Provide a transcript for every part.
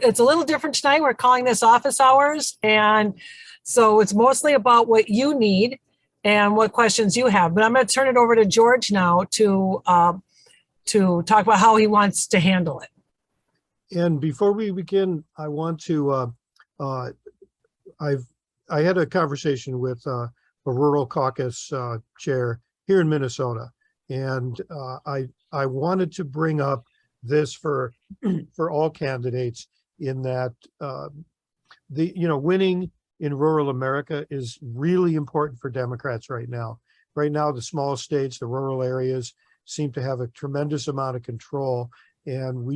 it's a little different tonight. We're calling this office hours. And so it's mostly about what you need and what questions you have. But I'm going to turn it over to George now to talk about how he wants to handle it. And before we begin, I want to, I had a conversation with a rural caucus chair here in Minnesota, and I wanted to bring up this for all candidates, in that winning in rural America is really important for Democrats right now. Right now, the small states, the rural areas seem to have a tremendous amount of control, and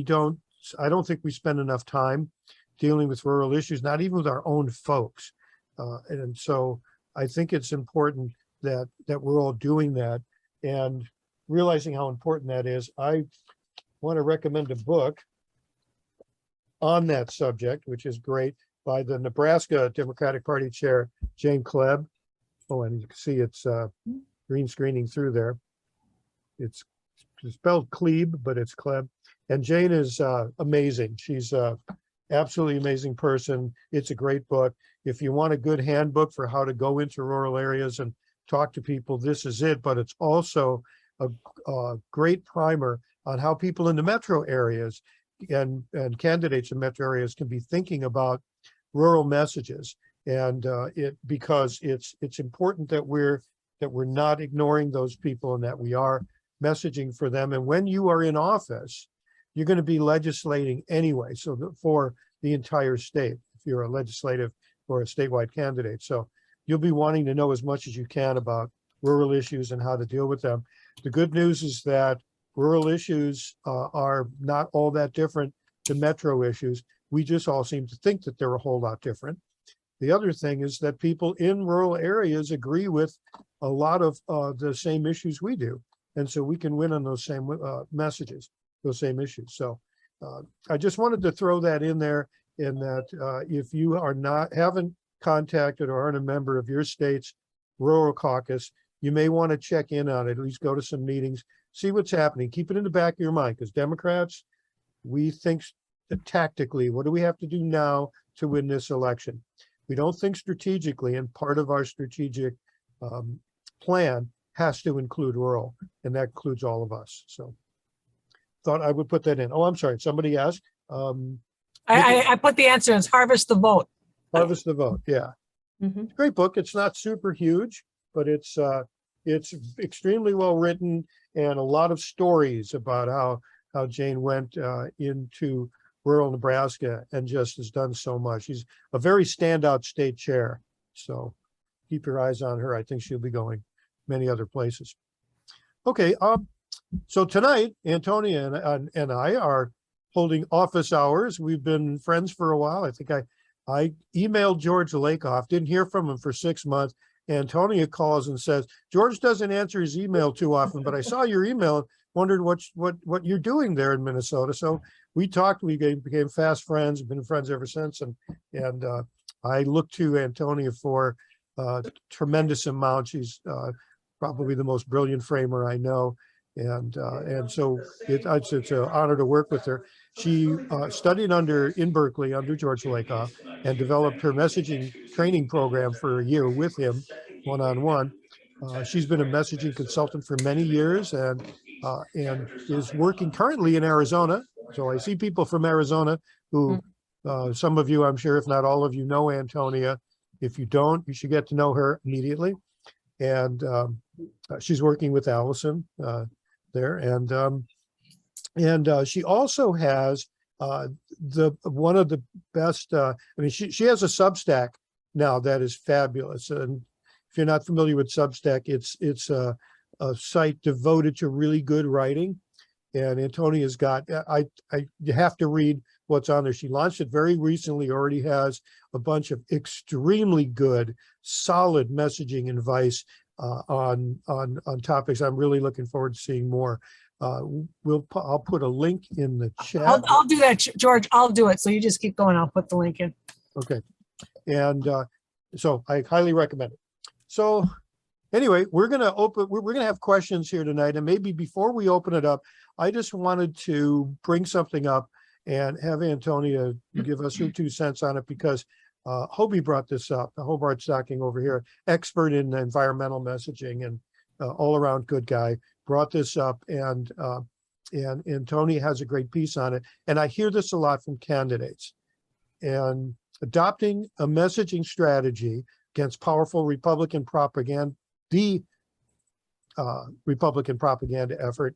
I don't think we spend enough time dealing with rural issues, not even with our own folks. And so I think it's important that we're all doing that and realizing how important that is. I want to recommend a book on that subject, which is great, by the Nebraska Democratic Party Chair, Jane Klebb. Oh, and you can see it's green screening through there. It's spelled Klebe, but it's Klebb. And Jane is amazing. She's absolutely amazing person. It's a great book. If you want a good handbook for how to go into rural areas and talk to people, this is it. But it's also a great primer on how people in the metro areas and candidates in metro areas can be thinking about rural messages. And because it's important that we're not ignoring those people, and that we are messaging for them. And when you are in office, you're going to be legislating anyway, so for the entire state, if you're a legislative or a statewide candidate. So you'll be wanting to know as much as you can about rural issues and how to deal with them. The good news is that rural issues are not all that different to metro issues. We just all seem to think that they're a whole lot different. The other thing is that people in rural areas agree with a lot of the same issues we do. And so we can win on those same messages, those same issues. So I just wanted to throw that in there, in that if you haven't contacted or aren't a member of your state's rural caucus, you may want to check in on it, at least go to some meetings, see what's happening. Keep it in the back of your mind, because Democrats, we think tactically. What do we have to do now to win this election? We don't think strategically, and part of our strategic plan has to include rural, and that includes all of us. So thought I would put that in. Oh, I'm sorry, somebody asked. I put the answer in, it's Harvest the Vote. Harvest the Vote, yeah. Mm-hmm. Great book. It's not super huge, but it's extremely well written, and a lot of stories about how Jane went into rural Nebraska and just has done so much. She's a very standout state chair. So keep your eyes on her. I think she'll be going many other places. Okay, so tonight, Antonia and I are holding office hours. We've been friends for a while. I think I emailed George Lakoff, didn't hear from him for 6 months. Antonia calls and says, George doesn't answer his email too often, but I saw your email, wondered what you're doing there in Minnesota. So we talked, we became fast friends, been friends ever since. And I look to Antonia for a tremendous amount. She's probably the most brilliant framer I know. And so it's an honor to work with her. She studied in Berkeley under George Lakoff, and developed her messaging training program for a year with him, one-on-one. She's been a messaging consultant for many years, and is working currently in Arizona. So I see people from Arizona who, some of you, I'm sure, if not all of you, know Antonia. If you don't, you should get to know her immediately. And she's working with Allison there, and she also has one of the best. I mean, she has a Substack now that is fabulous. And if you're not familiar with Substack, it's a site devoted to really good writing. And Antonia's got, you have to read what's on there. She launched it very recently, already has a bunch of extremely good, solid messaging advice on topics. I'm really looking forward to seeing more. I'll put a link in the chat. I'll do that, George. I'll do it. So you just keep going. I'll put the link in. Okay. And so I highly recommend it. So anyway, we're going to have questions here tonight. And maybe before we open it up, I just wanted to bring something up. and have Antonia give us her 2 cents on it, because Hobie brought this up, the Hobart Stocking over here, expert in environmental messaging and all around good guy, brought this up, and Antonia has a great piece on it. And I hear this a lot from candidates. And adopting a messaging strategy against powerful Republican propaganda, the Republican propaganda effort,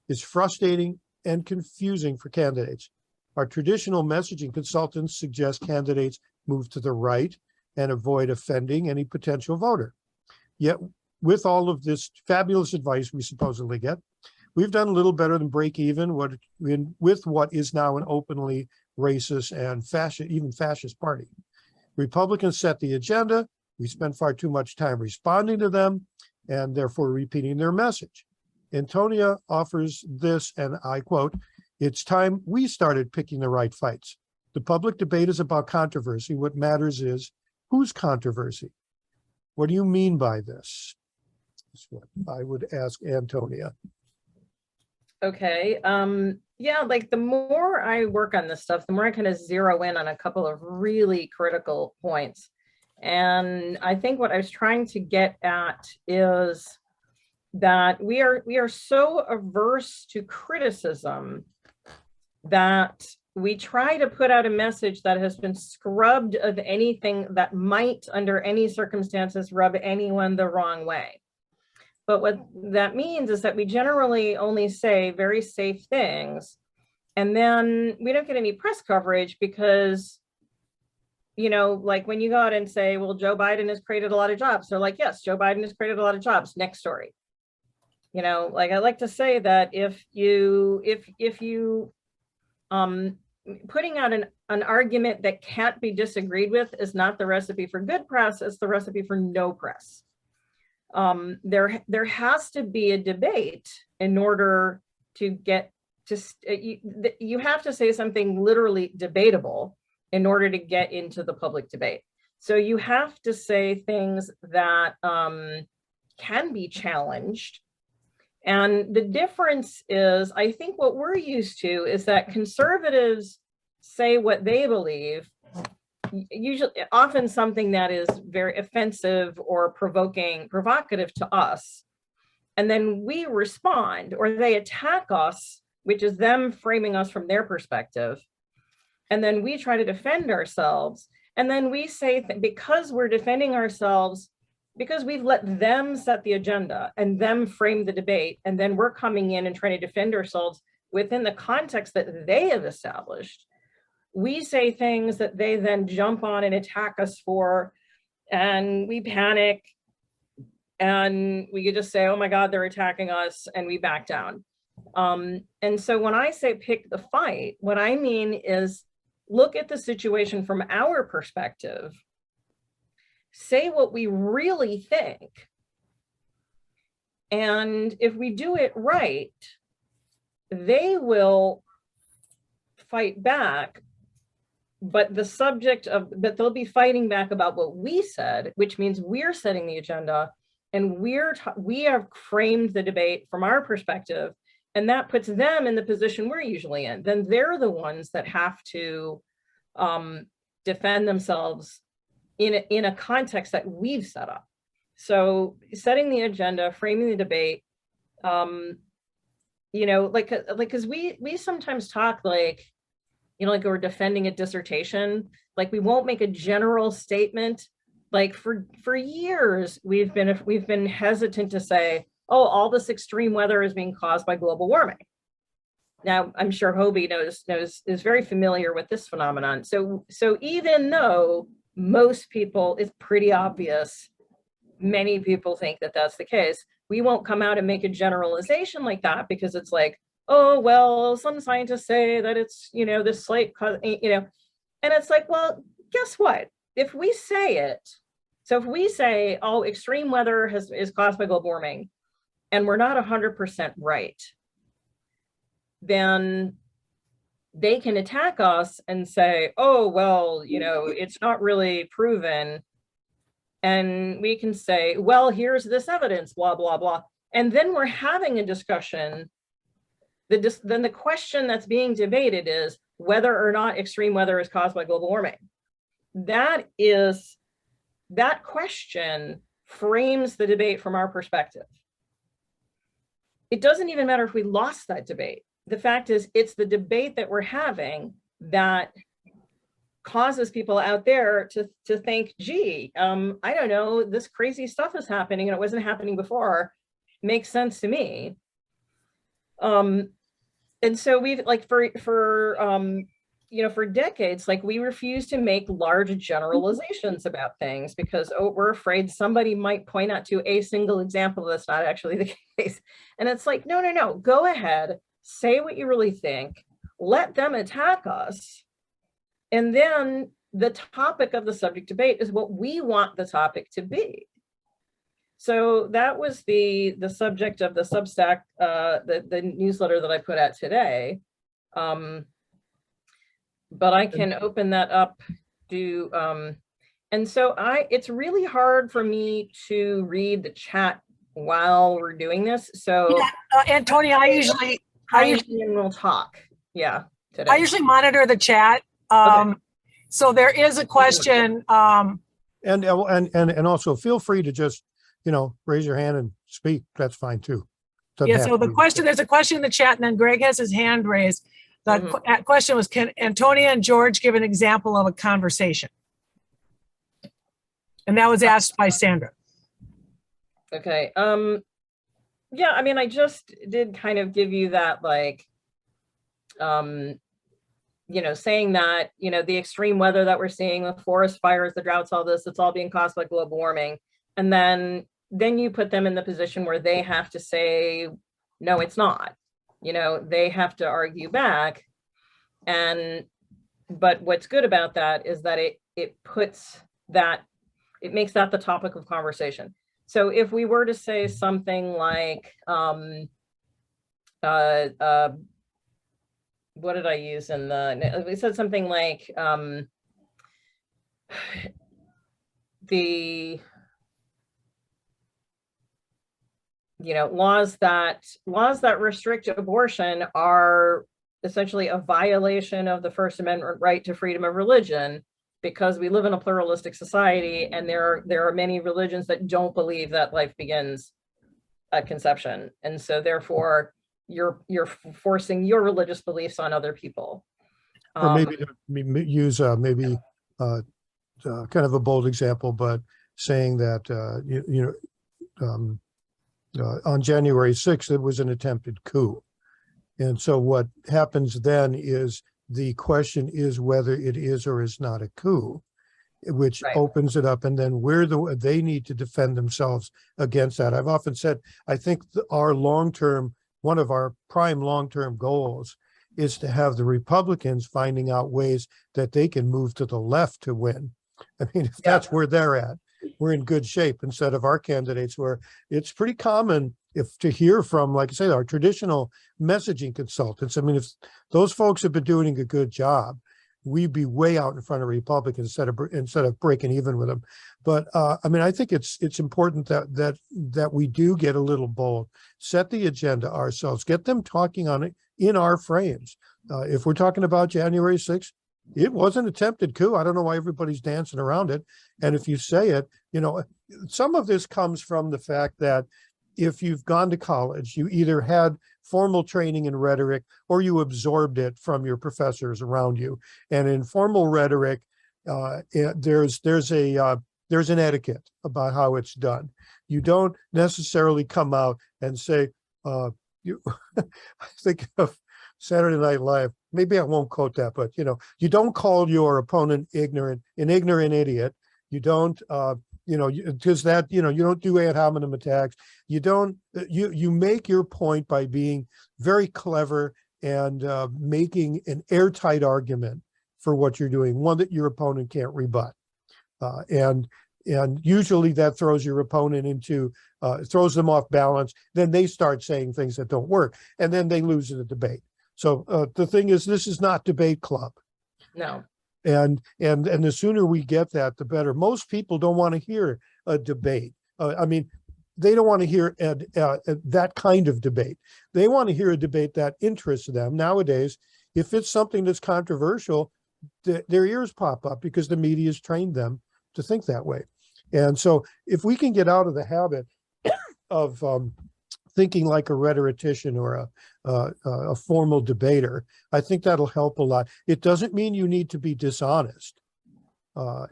is frustrating and confusing for candidates. Our traditional messaging consultants suggest candidates move to the right and avoid offending any potential voter. Yet, with all of this fabulous advice we supposedly get, we've done a little better than break even with what is now an openly racist and even fascist party. Republicans set the agenda. We spend far too much time responding to them and therefore repeating their message. Antonia offers this, and I quote, "It's time we started picking the right fights. The public debate is about controversy. What matters is whose controversy." What do you mean by this? That's what I would ask Antonia. Okay. Yeah, like the more I work on this stuff, the more I kind of zero in on a couple of really critical points. And I think what I was trying to get at is that we are so averse to criticism that we try to put out a message that has been scrubbed of anything that might, under any circumstances, rub anyone the wrong way. But what that means is that we generally only say very safe things, and then we don't get any press coverage because, you know, like when you go out and say, well, Joe Biden has created a lot of jobs, they're like, yes, Joe Biden has created a lot of jobs. Next story. You know, like I like to say that if you putting out an argument that can't be disagreed with is not the recipe for good press, it's the recipe for no press. There has to be a debate in order to get to, you have to say something literally debatable in order to get into the public debate. So you have to say things that can be challenged. And the difference is, I think what we're used to is that conservatives say what they believe, usually often something that is very offensive or provocative to us. And then we respond, or they attack us, which is them framing us from their perspective. And then we try to defend ourselves. And then we say, because we're defending ourselves, because we've let them set the agenda and them frame the debate, and then we're coming in and trying to defend ourselves within the context that they have established, we say things that they then jump on and attack us for, and we panic, and we could just say, oh my God, they're attacking us, and we back down. And so when I say pick the fight, what I mean is look at the situation from our perspective, say what we really think, and if we do it right, they will fight back, but they'll be fighting back about what we said, which means we're setting the agenda, and we have framed the debate from our perspective, and that puts them in the position we're usually in. Then they're the ones that have to defend themselves in a context that we've set up. So setting the agenda, framing the debate, you know, like, because we sometimes talk like, you know, like we're defending a dissertation, like we won't make a general statement. Like for years, we've been hesitant to say, oh, all this extreme weather is being caused by global warming. Now, I'm sure Hobie is very familiar with this phenomenon. So even though most people, it's pretty obvious, many people think that that's the case, we won't come out and make a generalization like that, because it's like, oh, well, some scientists say that it's, you know, this slight, you know, and it's like, well, guess what? If we say it, so if we say, oh, extreme weather is caused by global warming, and we're not 100% right, then they can attack us and say, oh, well, you know, it's not really proven. And we can say, well, here's this evidence, blah, blah, blah. And then we're having a discussion. Then the question that's being debated is, whether or not extreme weather is caused by global warming. That question frames the debate from our perspective. It doesn't even matter if we lost that debate. The fact is, it's the debate that we're having that causes people out there to think, gee, I don't know, this crazy stuff is happening and it wasn't happening before. Makes sense to me. And so we've like for decades, like we refuse to make large generalizations about things because, oh, we're afraid somebody might point out to a single example that's not actually the case. And it's like, no, go ahead, say what you really think, let them attack us. And then the topic of the subject debate is what we want the topic to be. So that was the subject of the Substack, the newsletter that I put out today. But I can open that up and so it's really hard for me to read the chat while we're doing this. So yeah, Antonia, I usually we'll talk. Yeah, today. I usually monitor the chat. Okay. So there is a question. And also feel free to just, raise your hand and speak. That's fine too. Doesn't Yeah, have so to the be- question, there's a question in the chat, and then Greg has his hand raised. The question was, can Antonia and George give an example of a conversation? And that was asked by Sandra. Okay. Yeah, I mean, I just did kind of give you that, like, saying that, the extreme weather that we're seeing, the forest fires, the droughts, all this, it's all being caused by global warming. And then you put them in the position where they have to say, no, it's not. They have to argue back. But what's good about that is that it makes that the topic of conversation. So if we were to say something like, what did I use we said something like, the laws that restrict abortion are essentially a violation of the First Amendment right to freedom of religion, because we live in a pluralistic society and there are many religions that don't believe that life begins at conception, and so therefore you're forcing your religious beliefs on other people. Or maybe to use kind of a bold example, but saying that on January 6th, it was an attempted coup. And so what happens then is the question is whether it is or is not a coup, which Right. opens it up. And then they need to defend themselves against that. I've often said, I think one of our prime long-term goals is to have the Republicans finding out ways that they can move to the left to win. I mean, if that's where they're at, we're in good shape, instead of our candidates, where it's pretty common to hear from, like I say, our traditional messaging consultants. I mean, if those folks have been doing a good job, we'd be way out in front of Republicans instead of breaking even with them. But I mean, I think it's important that we do get a little bold, set the agenda ourselves, get them talking on it in our frames. If we're talking about January 6th, it was an attempted coup. I don't know why everybody's dancing around it. And if you say it, some of this comes from the fact that if you've gone to college, you either had formal training in rhetoric or you absorbed it from your professors around you. And in formal rhetoric, there's an etiquette about how it's done. You don't necessarily come out and say, I think of Saturday Night Live. Maybe I won't quote that, but you don't call your opponent an ignorant idiot. You don't, because that, you don't do ad hominem attacks. You make your point by being very clever and making an airtight argument for what you're doing, one that your opponent can't rebut. And usually that throws your opponent throws them off balance. Then they start saying things that don't work, and then they lose in the debate. So the thing is, this is not debate club. No. And the sooner we get that, the better. Most people don't want to hear a debate. I mean, they don't want to hear that kind of debate. They want to hear a debate that interests them. Nowadays, if it's something that's controversial, their ears pop up because the media has trained them to think that way. And so if we can get out of the habit of thinking like a rhetorician or a formal debater, I think that'll help a lot. It doesn't mean you need to be dishonest.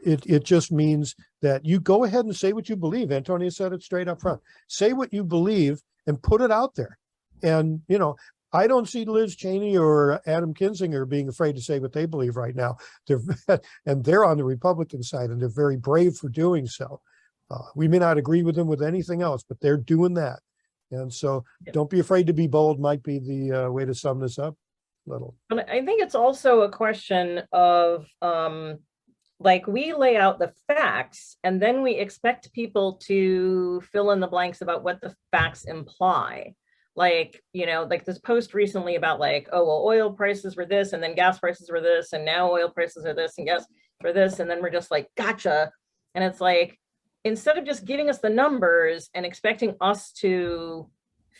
It just means that you go ahead and say what you believe. Antonia said it straight up front. Say what you believe and put it out there. And, you know, I don't see Liz Cheney or Adam Kinzinger being afraid to say what they believe right now. And they're on the Republican side, and they're very brave for doing so. We may not agree with them with anything else, but they're doing that. And so don't be afraid to be bold might be the way to sum this up a little. But I think it's also a question of, like, we lay out the facts and then we expect people to fill in the blanks about what the facts imply. Like, you know, like this post recently about like, oh, well, oil prices were this and then gas prices were this and now oil prices are this and gas for this. And then we're just like, gotcha. And it's like, instead of just giving us the numbers and expecting us to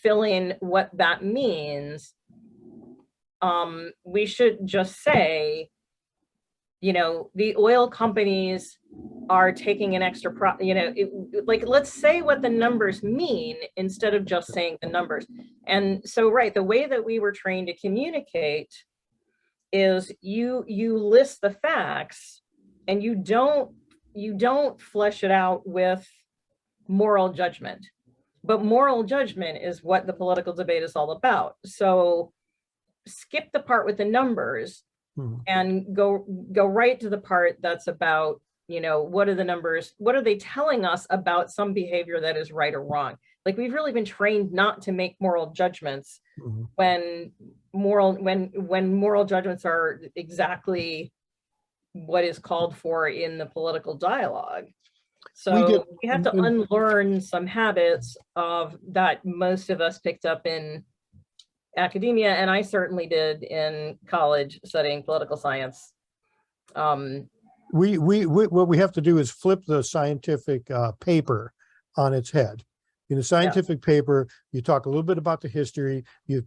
fill in what that means, we should just say, you know, the oil companies are taking an extra like, let's say what the numbers mean instead of just saying the numbers. And so, right, the way that we were trained to communicate is you list the facts and you don't flesh it out with moral judgment. But moral judgment is what the political debate is all about. So skip the part with the numbers and go right to the part that's about, you know, what are the numbers? What are they telling us about some behavior that is right or wrong? Like, we've really been trained not to make moral judgments when moral judgments are exactly what is called for in the political dialogue. So we have to unlearn some habits of that most of us picked up in academia, and I certainly did in college studying political science. What we have to do is flip the scientific paper on its head. In a scientific paper, you talk a little bit about the history. You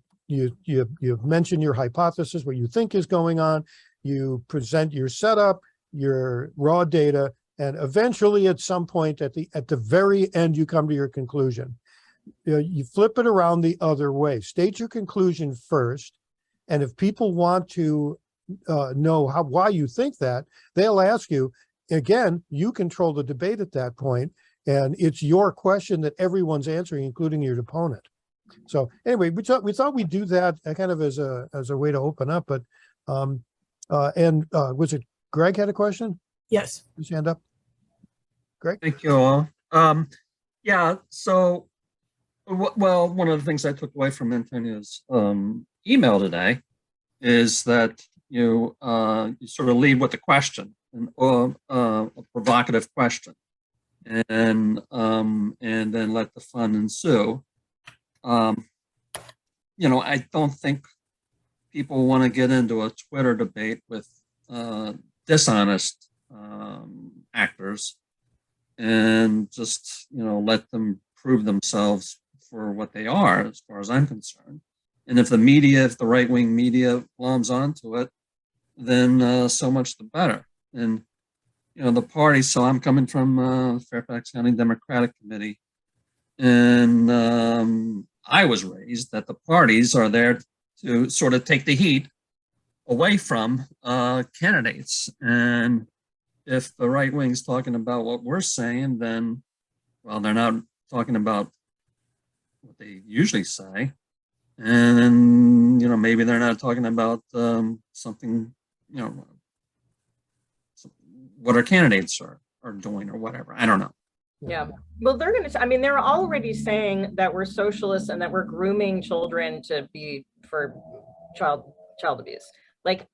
mention your hypothesis, what you think is going on. You present your setup, your raw data, and eventually, at some point, at the very end, you come to your conclusion. You flip it around the other way. State your conclusion first, and if people want to know why you think that, they'll ask you. Again, you control the debate at that point, and it's your question that everyone's answering, including your opponent. So anyway, we thought we'd do that kind of as a way to open up. But was it Greg had a question? Yes. His hand up. Greg. Thank you all. Yeah. So, well, one of the things I took away from Antonia's email today is that you sort of lead with the question, a provocative question, and then let the fun ensue. You know, I don't think people want to get into a Twitter debate with dishonest actors and just, you know, let them prove themselves for what they are, as far as I'm concerned. And if the right-wing media gloms onto it, then so much the better. And, you know, the party, so I'm coming from Fairfax County Democratic Committee, and I was raised that the parties are there to sort of take the heat away from candidates. And if the right wing's talking about what we're saying, then, well, they're not talking about what they usually say. And then, you know, maybe they're not talking about something, you know, what our candidates are doing or whatever. I don't know. Yeah, well, they're already saying that we're socialists and that we're grooming children to be for child abuse. Like,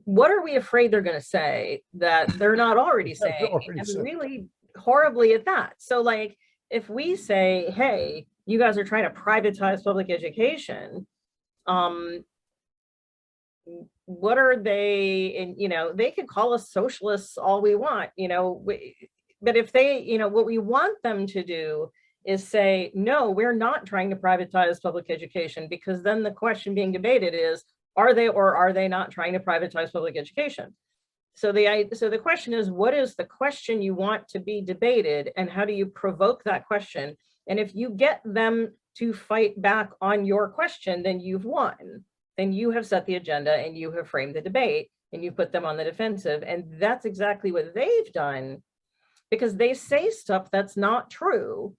what are we afraid they're going to say that they're not already saying? And really horribly at that. So, like, if we say, hey, you guys are trying to privatize public education, what are they? And, you know, they could call us socialists all we want, you know, but if they, you know, what we want them to do is say, no, we're not trying to privatize public education, because then the question being debated is, Are they or are they not trying to privatize public education? So the question is, what is the question you want to be debated, and how do you provoke that question? And if you get them to fight back on your question, then you've won. Then you have set the agenda and you have framed the debate and you put them on the defensive. And that's exactly what they've done, because they say stuff that's not true,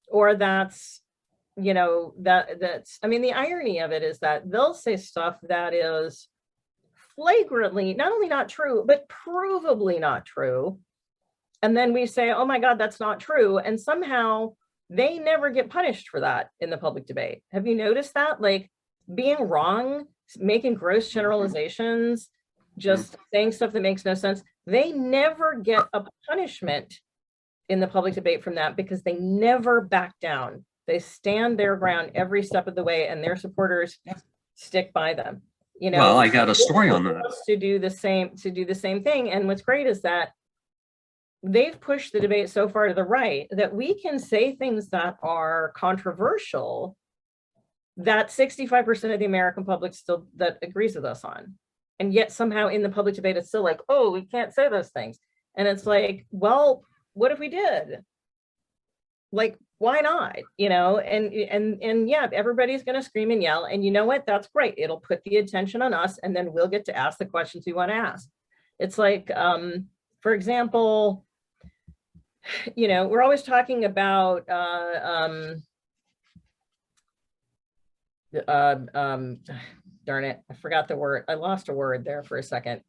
or that's, you know, that's, I mean, the irony of it is that they'll say stuff that is flagrantly not only not true, but provably not true. And then we say, oh my God, that's not true. And somehow they never get punished for that in the public debate. Have you noticed that? Like, being wrong, making gross generalizations, just saying stuff that makes no sense, they never get a punishment in the public debate from that, because they never back down. They stand their ground every step of the way, and their supporters stick by them. You know, well, I got a story on that. To do the same thing. And what's great is that they've pushed the debate so far to the right that we can say things that are controversial that 65% of the American public still that agrees with us on. And yet somehow in the public debate, it's still like, oh, we can't say those things. And it's like, well, what if we did? Like, why not? You know, and yeah, everybody's going to scream and yell. And you know what? That's great. It'll put the attention on us, and then we'll get to ask the questions we want to ask. It's like, for example, you know, we're always talking about darn it, I forgot the word. I lost a word there for a second.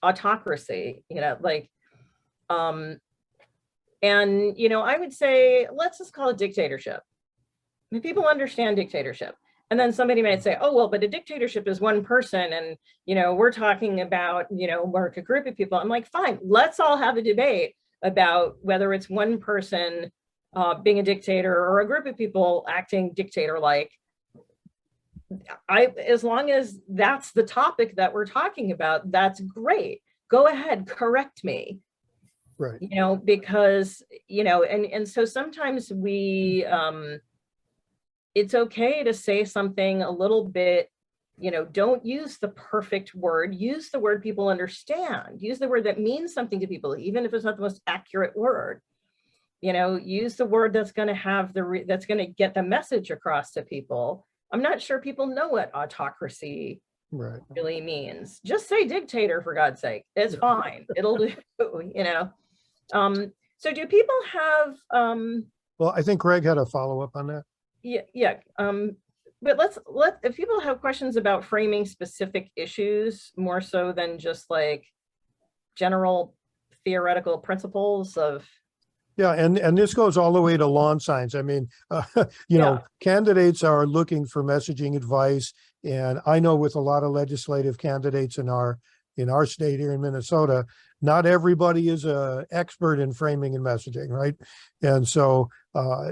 Autocracy, you know, like, and, you know, I would say, let's just call it dictatorship. I mean, people understand dictatorship. And then somebody might say, oh, well, but a dictatorship is one person. And, you know, we're talking about, you know, work a group of people. I'm like, fine, let's all have a debate about whether it's one person being a dictator or a group of people acting dictator-like. As long as that's the topic that we're talking about, that's great. Go ahead, correct me. Right. You know, because, you know, and so sometimes we, it's okay to say something a little bit, you know, don't use the perfect word, use the word people understand, use the word that means something to people, even if it's not the most accurate word. You know, use the word that's going to have that's going to get the message across to people. I'm not sure people know what autocracy really means. Just say dictator, for God's sake. It's fine. It'll do, you know. So do people have well, I think Greg had a follow-up on that. Yeah. But if people have questions about framing specific issues more so than just like general theoretical principles of. Yeah, and this goes all the way to lawn signs. I mean, you know, candidates are looking for messaging advice, and I know with a lot of legislative candidates in our state here in Minnesota, not everybody is a expert in framing and messaging, right? And so,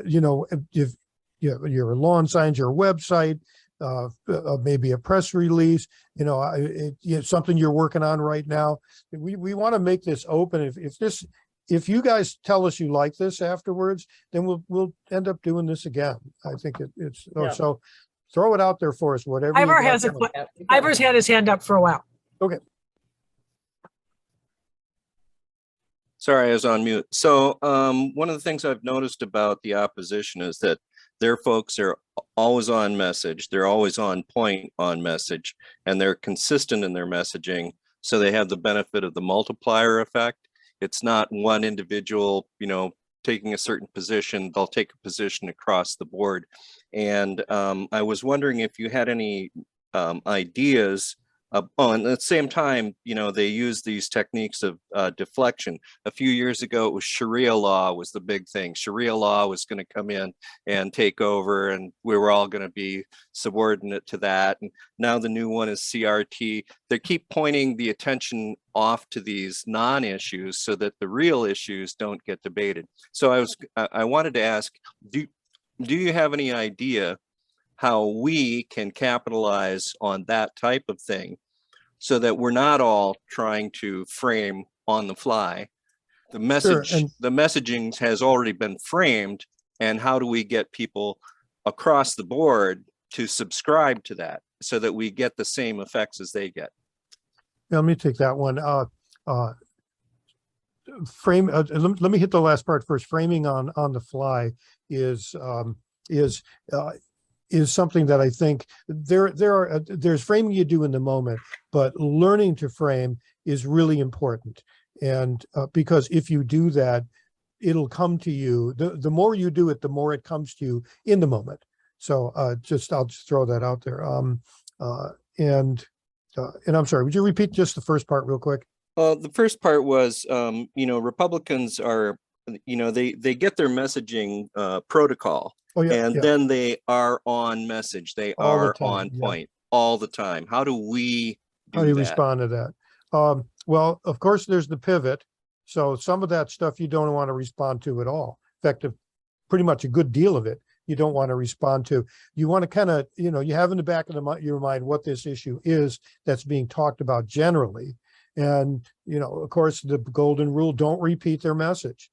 you know, if your lawn signs, your website, maybe a press release, you know, it's something you're working on right now. We want to make this open. If you guys tell us you like this afterwards, then we'll end up doing this again. I think it's so throw it out there for us, whatever. Ivor's had his hand up for a while. Okay. Sorry, I was on mute. So one of the things I've noticed about the opposition is that their folks are always on message. They're always on point on message, and they're consistent in their messaging. So they have the benefit of the multiplier effect. It's not one individual, you know, taking a certain position. They'll take a position across the board. And I was wondering if you had any ideas. And at the same time, you know, they use these techniques of deflection. A few years ago, it was Sharia law was the big thing. Sharia law was going to come in and take over, and we were all going to be subordinate to that. And now the new one is CRT. They keep pointing the attention off to these non-issues so that the real issues don't get debated. So I wanted to ask, do you have any idea how we can capitalize on that type of thing so that we're not all trying to frame on the fly? The message, the messaging has already been framed, and how do we get people across the board to subscribe to that so that we get the same effects as they get. Let me take that one. Let me hit the last part first. Framing on the fly is something that I think there's framing you do in the moment, but learning to frame is really important. And because if you do that, it'll come to you. The more you do it, the more it comes to you in the moment. So I'll just throw that out there. And I'm sorry, would you repeat just the first part real quick? The first part was, Republicans are, they get their messaging protocol, Oh, yeah, and yeah. then they are on message. They All the are time, on yeah. point all the time. How do we How do you that? respond to that? Well, of course, there's the pivot. So some of that stuff you don't want to respond to at all. In fact, pretty much a good deal of it you don't want to respond to. You want to kind of, you have in the back of your mind what this issue is that's being talked about generally. And, of course, the golden rule, don't repeat their message.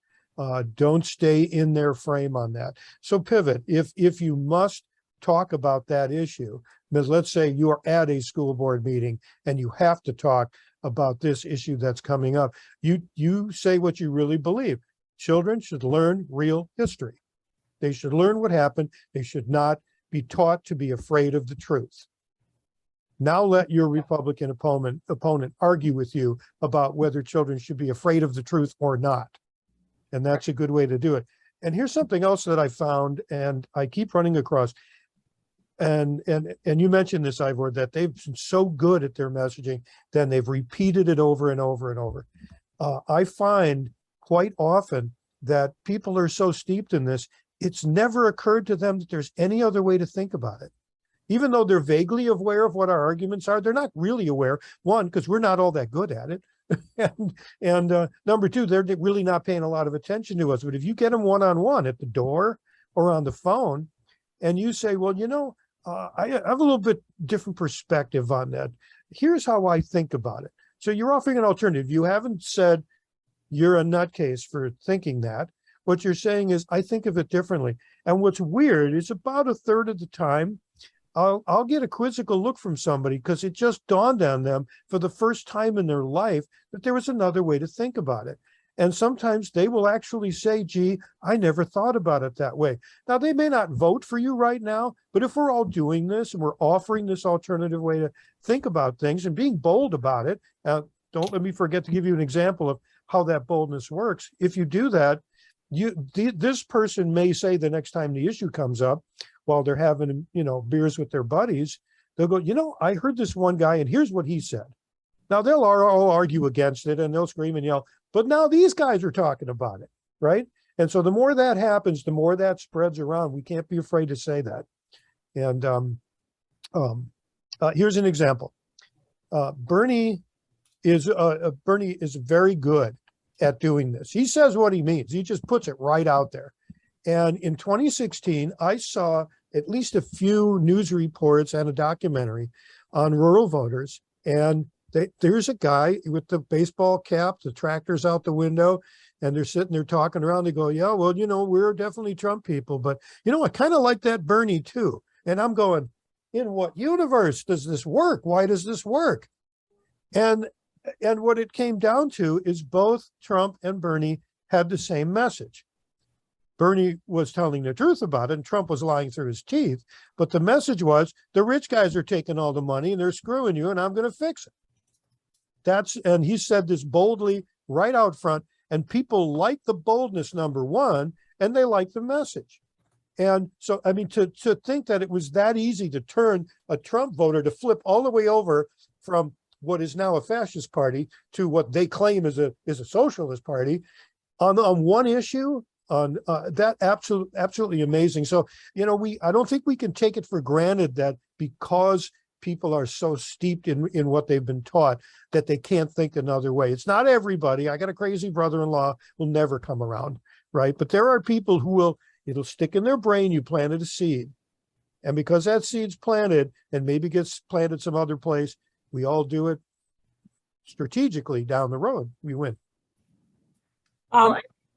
Don't stay in their frame on that. So pivot. If you must talk about that issue, because let's say you are at a school board meeting and you have to talk about this issue that's coming up, you say what you really believe. Children should learn real history. They should learn what happened. They should not be taught to be afraid of the truth. Now let your Republican opponent argue with you about whether children should be afraid of the truth or not. And that's a good way to do it. And here's something else that I found, and I keep running across. And you mentioned this, Ivor, that they've been so good at their messaging, then they've repeated it over and over and over. I find quite often that people are so steeped in this, it's never occurred to them that there's any other way to think about it. Even though they're vaguely aware of what our arguments are, they're not really aware. One, because we're not all that good at it. and number two, they're really not paying a lot of attention to us. But if you get them one-on-one at the door or on the phone, and you say, well, I have a little bit different perspective on that. Here's how I think about it. So you're offering an alternative. You haven't said you're a nutcase for thinking that. What you're saying is, I think of it differently. And what's weird is about a third of the time, I'll get a quizzical look from somebody because it just dawned on them for the first time in their life that there was another way to think about it. And sometimes they will actually say, gee, I never thought about it that way. Now, they may not vote for you right now, but if we're all doing this and we're offering this alternative way to think about things and being bold about it, don't let me forget to give you an example of how that boldness works. If you do that, this person may say the next time the issue comes up while they're having, beers with their buddies, they'll go, I heard this one guy and here's what he said. Now they'll all argue against it and they'll scream and yell, but now these guys are talking about it, right? And so the more that happens, the more that spreads around. We can't be afraid to say that. And here's an example. Bernie is very good at doing this. He says what he means. He just puts it right out there. And in 2016, I saw at least a few news reports and a documentary on rural voters. And there's a guy with the baseball cap, the tractor's out the window, and they're sitting there talking around. They go, yeah, well, we're definitely Trump people, but, I kind of like that Bernie too. And I'm going, in what universe does this work? Why does this work? And what it came down to is both Trump and Bernie had the same message. Bernie was telling the truth about it, and Trump was lying through his teeth. But the message was, the rich guys are taking all the money and they're screwing you, and I'm going to fix it. And he said this boldly right out front, and people like the boldness, number one, and they like the message. And so, I mean, to think that it was that easy to turn a Trump voter to flip all the way over from what is now a fascist party to what they claim is a socialist party on one issue, on that absolutely amazing. So, I don't think we can take it for granted that because people are so steeped in what they've been taught that they can't think another way. It's not everybody. I got a crazy brother-in-law will never come around, right? But there are people who it'll stick in their brain. You planted a seed. And because that seed's planted and maybe gets planted some other place, we all do it strategically down the road. We win.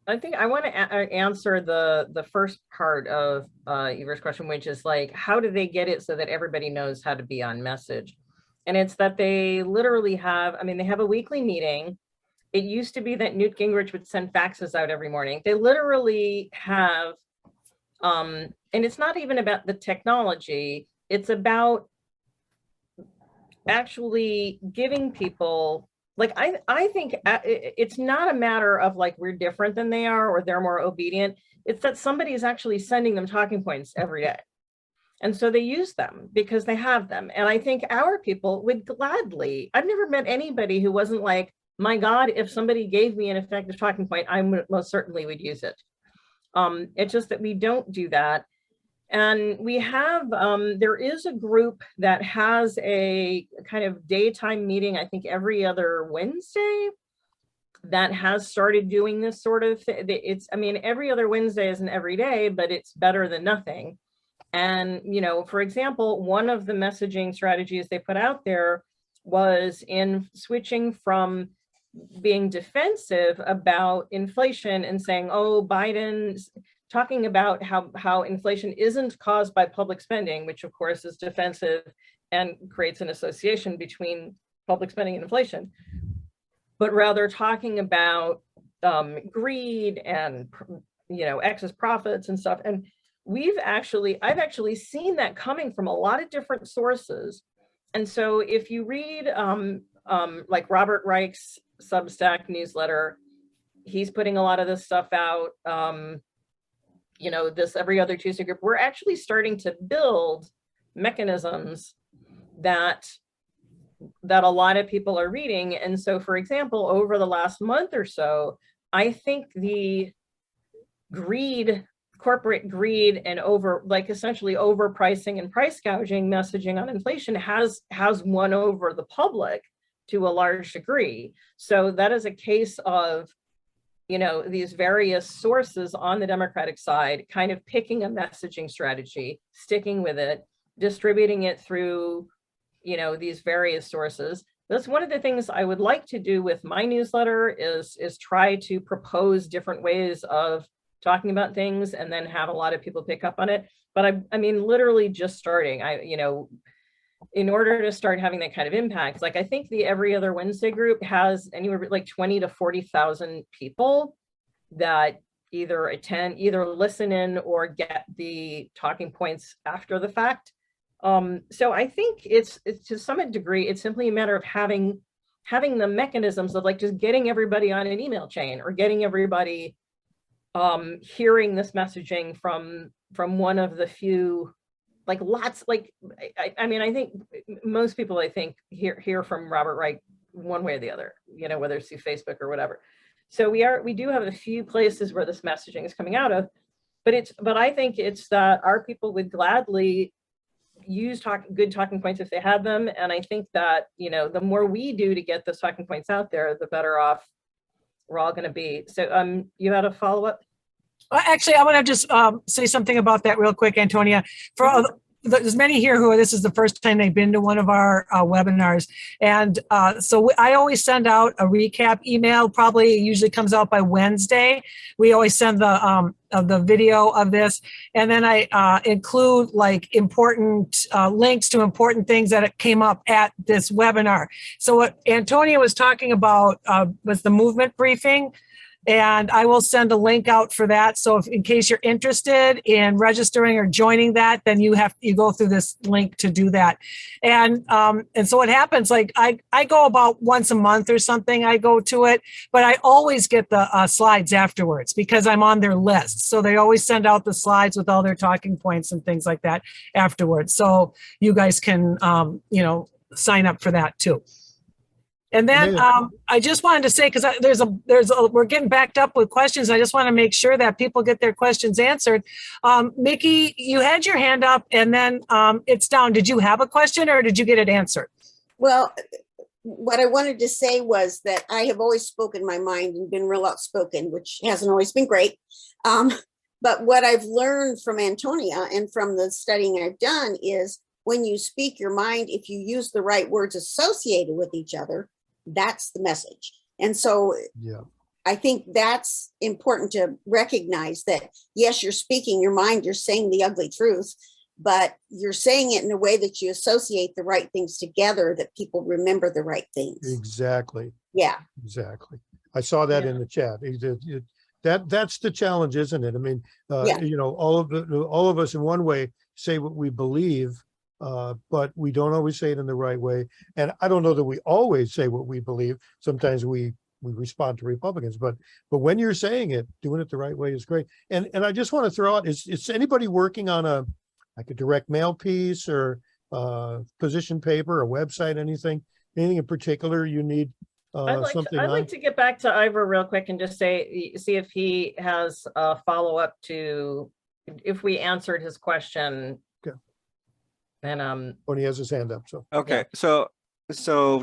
I think I want to answer the first part of Ever's question, which is like, how do they get it so that everybody knows how to be on message? And it's that they literally have, I mean, they have a weekly meeting. It used to be that Newt Gingrich would send faxes out every morning. They literally have, and it's not even about the technology, it's about actually giving people, like, I think it's not a matter of like, we're different than they are or they're more obedient. It's that somebody is actually sending them talking points every day. And so they use them because they have them. And I think our people would gladly, I've never met anybody who wasn't like, my God, if somebody gave me an effective talking point, I most certainly would use it. It's just that we don't do that. And we have, there is a group that has a kind of daytime meeting, I think every other Wednesday, that has started doing this sort of thing. It's, I mean, every other Wednesday isn't every day, but it's better than nothing. And, you know, for example, one of the messaging strategies they put out there was in switching from being defensive about inflation and saying, oh, Biden's talking about how inflation isn't caused by public spending, which of course is defensive and creates an association between public spending and inflation, but rather talking about greed and, you know, excess profits and stuff. And I've actually seen that coming from a lot of different sources. And so if you read like Robert Reich's Substack newsletter, he's putting a lot of this stuff out. You know, this Every Other Tuesday group, we're actually starting to build mechanisms that a lot of people are reading. And so, for example, over the last month or so, I think the corporate greed and essentially overpricing and price gouging messaging on inflation has won over the public to a large degree. So that is a case of, you know, these various sources on the Democratic side kind of picking a messaging strategy, sticking with it, distributing it through, you know, these various sources. That's one of the things I would like to do with my newsletter is try to propose different ways of talking about things and then have a lot of people pick up on it. But I mean, literally just starting, you know, in order to start having that kind of impact, like I think the Every Other Wednesday group has anywhere like 20 to 40,000 people that either listen in or get the talking points after the fact. So I think it's to some degree, it's simply a matter of having the mechanisms of like just getting everybody on an email chain or getting everybody hearing this messaging from one of the few, like lots, like, I mean, I think most people, I think, hear from Robert Reich one way or the other, you know, whether it's through Facebook or whatever. So we do have a few places where this messaging is coming out of, but I think it's that our people would gladly use good talking points if they had them. And I think that, you know, the more we do to get those talking points out there, the better off we're all going to be. So you had a follow-up? Well, actually, I want to just say something about that real quick, Antonia. For there's many here who this is the first time they've been to one of our webinars. And so I always send out a recap email, probably usually comes out by Wednesday. We always send the video of this. And then I include like important links to important things that came up at this webinar. So what Antonia was talking about was the movement briefing. And I will send a link out for that. So if in case you're interested in registering or joining that, then you go through this link to do that. And so what happens, like I go about once a month or something, I go to it, but I always get the slides afterwards because I'm on their list. So they always send out the slides with all their talking points and things like that afterwards. So you guys can, you know, sign up for that too. And then I just wanted to say, because we're getting backed up with questions. I just want to make sure that people get their questions answered. Mickey, you had your hand up and then it's down. Did you have a question or did you get it answered? Well, what I wanted to say was that I have always spoken my mind and been real outspoken, which hasn't always been great. But what I've learned from Antonia and from the studying I've done is when you speak your mind, if you use the right words associated with each other, that's the message. And so yeah, I think that's important to recognize that, yes, you're speaking your mind, you're saying the ugly truth, but you're saying it in a way that you associate the right things together, that people remember the right things. Exactly. Yeah. Exactly. I saw that Yeah. in the chat. That's the challenge, isn't it? I mean, Yeah. you know, all of us in one way say what we believe, but we don't always say it in the right way. And I don't know that we always say what we believe. Sometimes we respond to Republicans, but when you're saying it, doing it the right way is great. And I just want to throw out, is anybody working on a direct mail piece or position paper, a website, anything in particular you need something I'd on? like to get back to Ivor real quick and just say, see if he has a follow-up to, if we answered his question. Okay. And When he has his hand up, so. Okay, so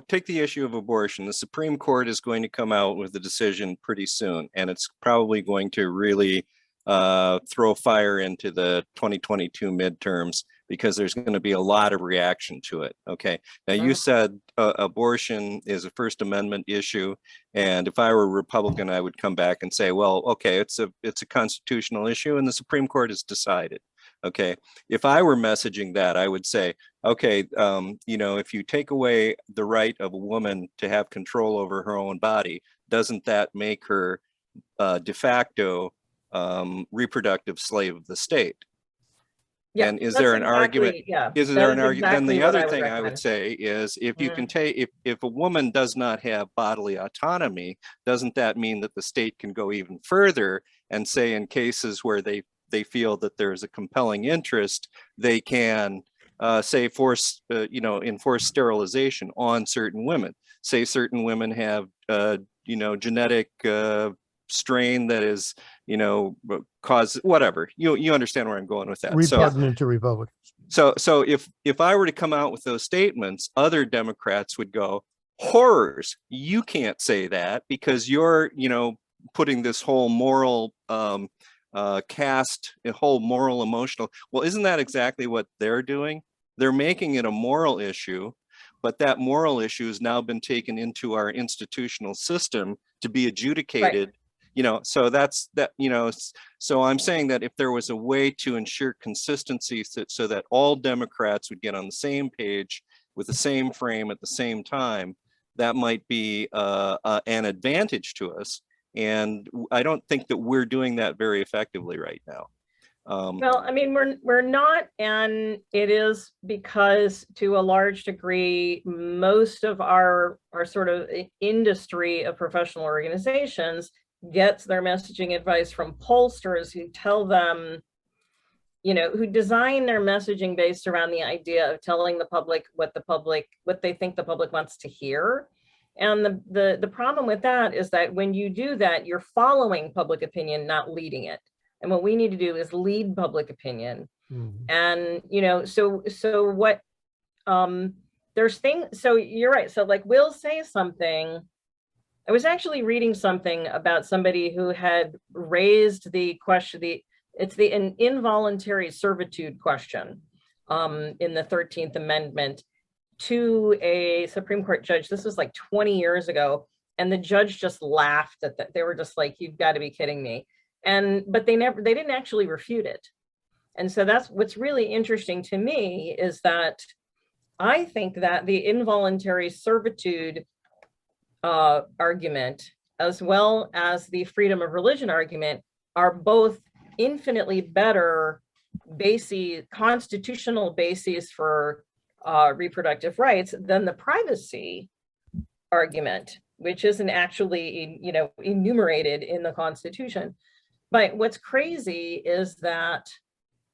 take the issue of abortion. The Supreme Court is going to come out with a decision pretty soon, and it's probably going to really throw fire into the 2022 midterms, because there's going to be a lot of reaction to it. Okay, now you said abortion is a First Amendment issue, and if I were a Republican, I would come back and say, well, okay, it's a constitutional issue, and the Supreme Court has decided. Okay, if I were messaging that, I would say, okay, you know, if you take away the right of a woman to have control over her own body, doesn't that make her de facto reproductive slave of the state? yeah, And is that's there an argument? exactly- Yeah, Is that there an is argument? Then exactly the what other would thing I recommend. would say is, if you Mm. can take, if a woman does not have bodily autonomy, doesn't that mean that the state can go even further and say, in cases where they feel that there's a compelling interest, they can say force, you know, enforce sterilization on certain women. Say certain women have, you know, genetic strain that is, you know, cause whatever. You understand where I'm going with that. Repugnant to Republicans. So if I were to come out with those statements, other Democrats would go, horrors, you can't say that because you're, you know, putting this whole moral cast, a whole moral emotional. Well, isn't that exactly what they're doing? They're making it a moral issue, but that moral issue has now been taken into our institutional system to be adjudicated. Right. You know, so that's that, you know, so I'm saying that if there was a way to ensure consistency so that all Democrats would get on the same page with the same frame at the same time, that might be an advantage to us. And I don't think that we're doing that very effectively right now. Well, I mean, we're not, and it is because to a large degree, most of our sort of industry of professional organizations gets their messaging advice from pollsters who tell them, you know, who design their messaging based around the idea of telling the public what they think the public wants to hear. And the problem with that is that when you do that, you're following public opinion, not leading it. And what we need to do is lead public opinion. Mm-hmm. And, you know, so what, there's things, so you're right. So like, we'll say something. I was actually reading something about somebody who had raised the question, it's an involuntary servitude question in the 13th Amendment to a Supreme Court judge. This was like 20 years ago. And the judge just laughed at that. They were just like, you've got to be kidding me. But they didn't actually refute it. And so that's what's really interesting to me, is that I think that the involuntary servitude argument, as well as the freedom of religion argument, are both infinitely better constitutional bases for reproductive rights than the privacy argument, which isn't actually, you know, enumerated in the Constitution. But what's crazy is that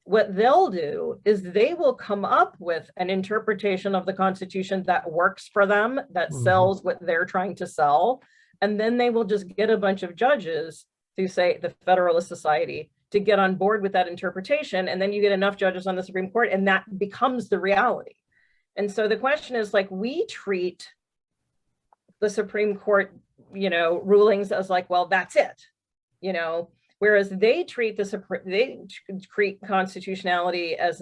what they'll do is they will come up with an interpretation of the Constitution that works for them, that sells what they're trying to sell. And then they will just get a bunch of judges through, say, the Federalist Society to get on board with that interpretation. And then you get enough judges on the Supreme Court, and that becomes the reality. And so the question is, like, we treat the Supreme Court, you know, rulings as like, well, that's it, you know. Whereas they treat constitutionality as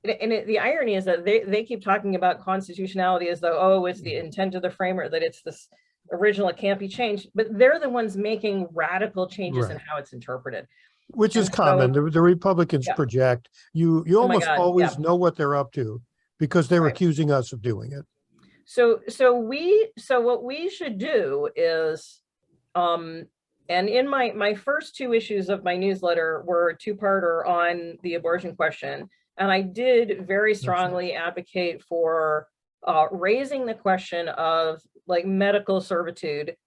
the irony is that they keep talking about constitutionality as though, oh, it's the intent of the framer, that it's this, original, it can't be changed, but they're the ones making radical changes in Right. how it's interpreted. Which is And so- common. The Republicans Yeah. project. You Oh my almost God, always yeah. know what they're up to because they're Right. accusing us of doing it. So what we should do is, and in my first 2 issues of my newsletter were a 2-parter on the abortion question. And I did very strongly advocate for raising the question of like medical servitude,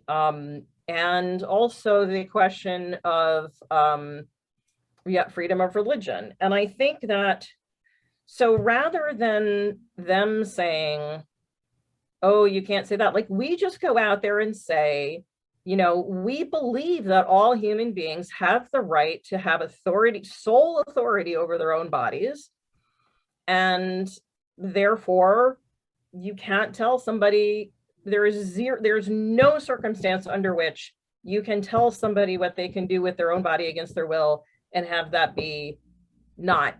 and also the question of freedom of religion. And I think that, so rather than them saying, oh, you can't say that, like, we just go out there and say, you know, we believe that all human beings have the right to have authority, sole authority over their own bodies. And therefore, you can't tell somebody, there's no circumstance under which you can tell somebody what they can do with their own body against their will and have that be not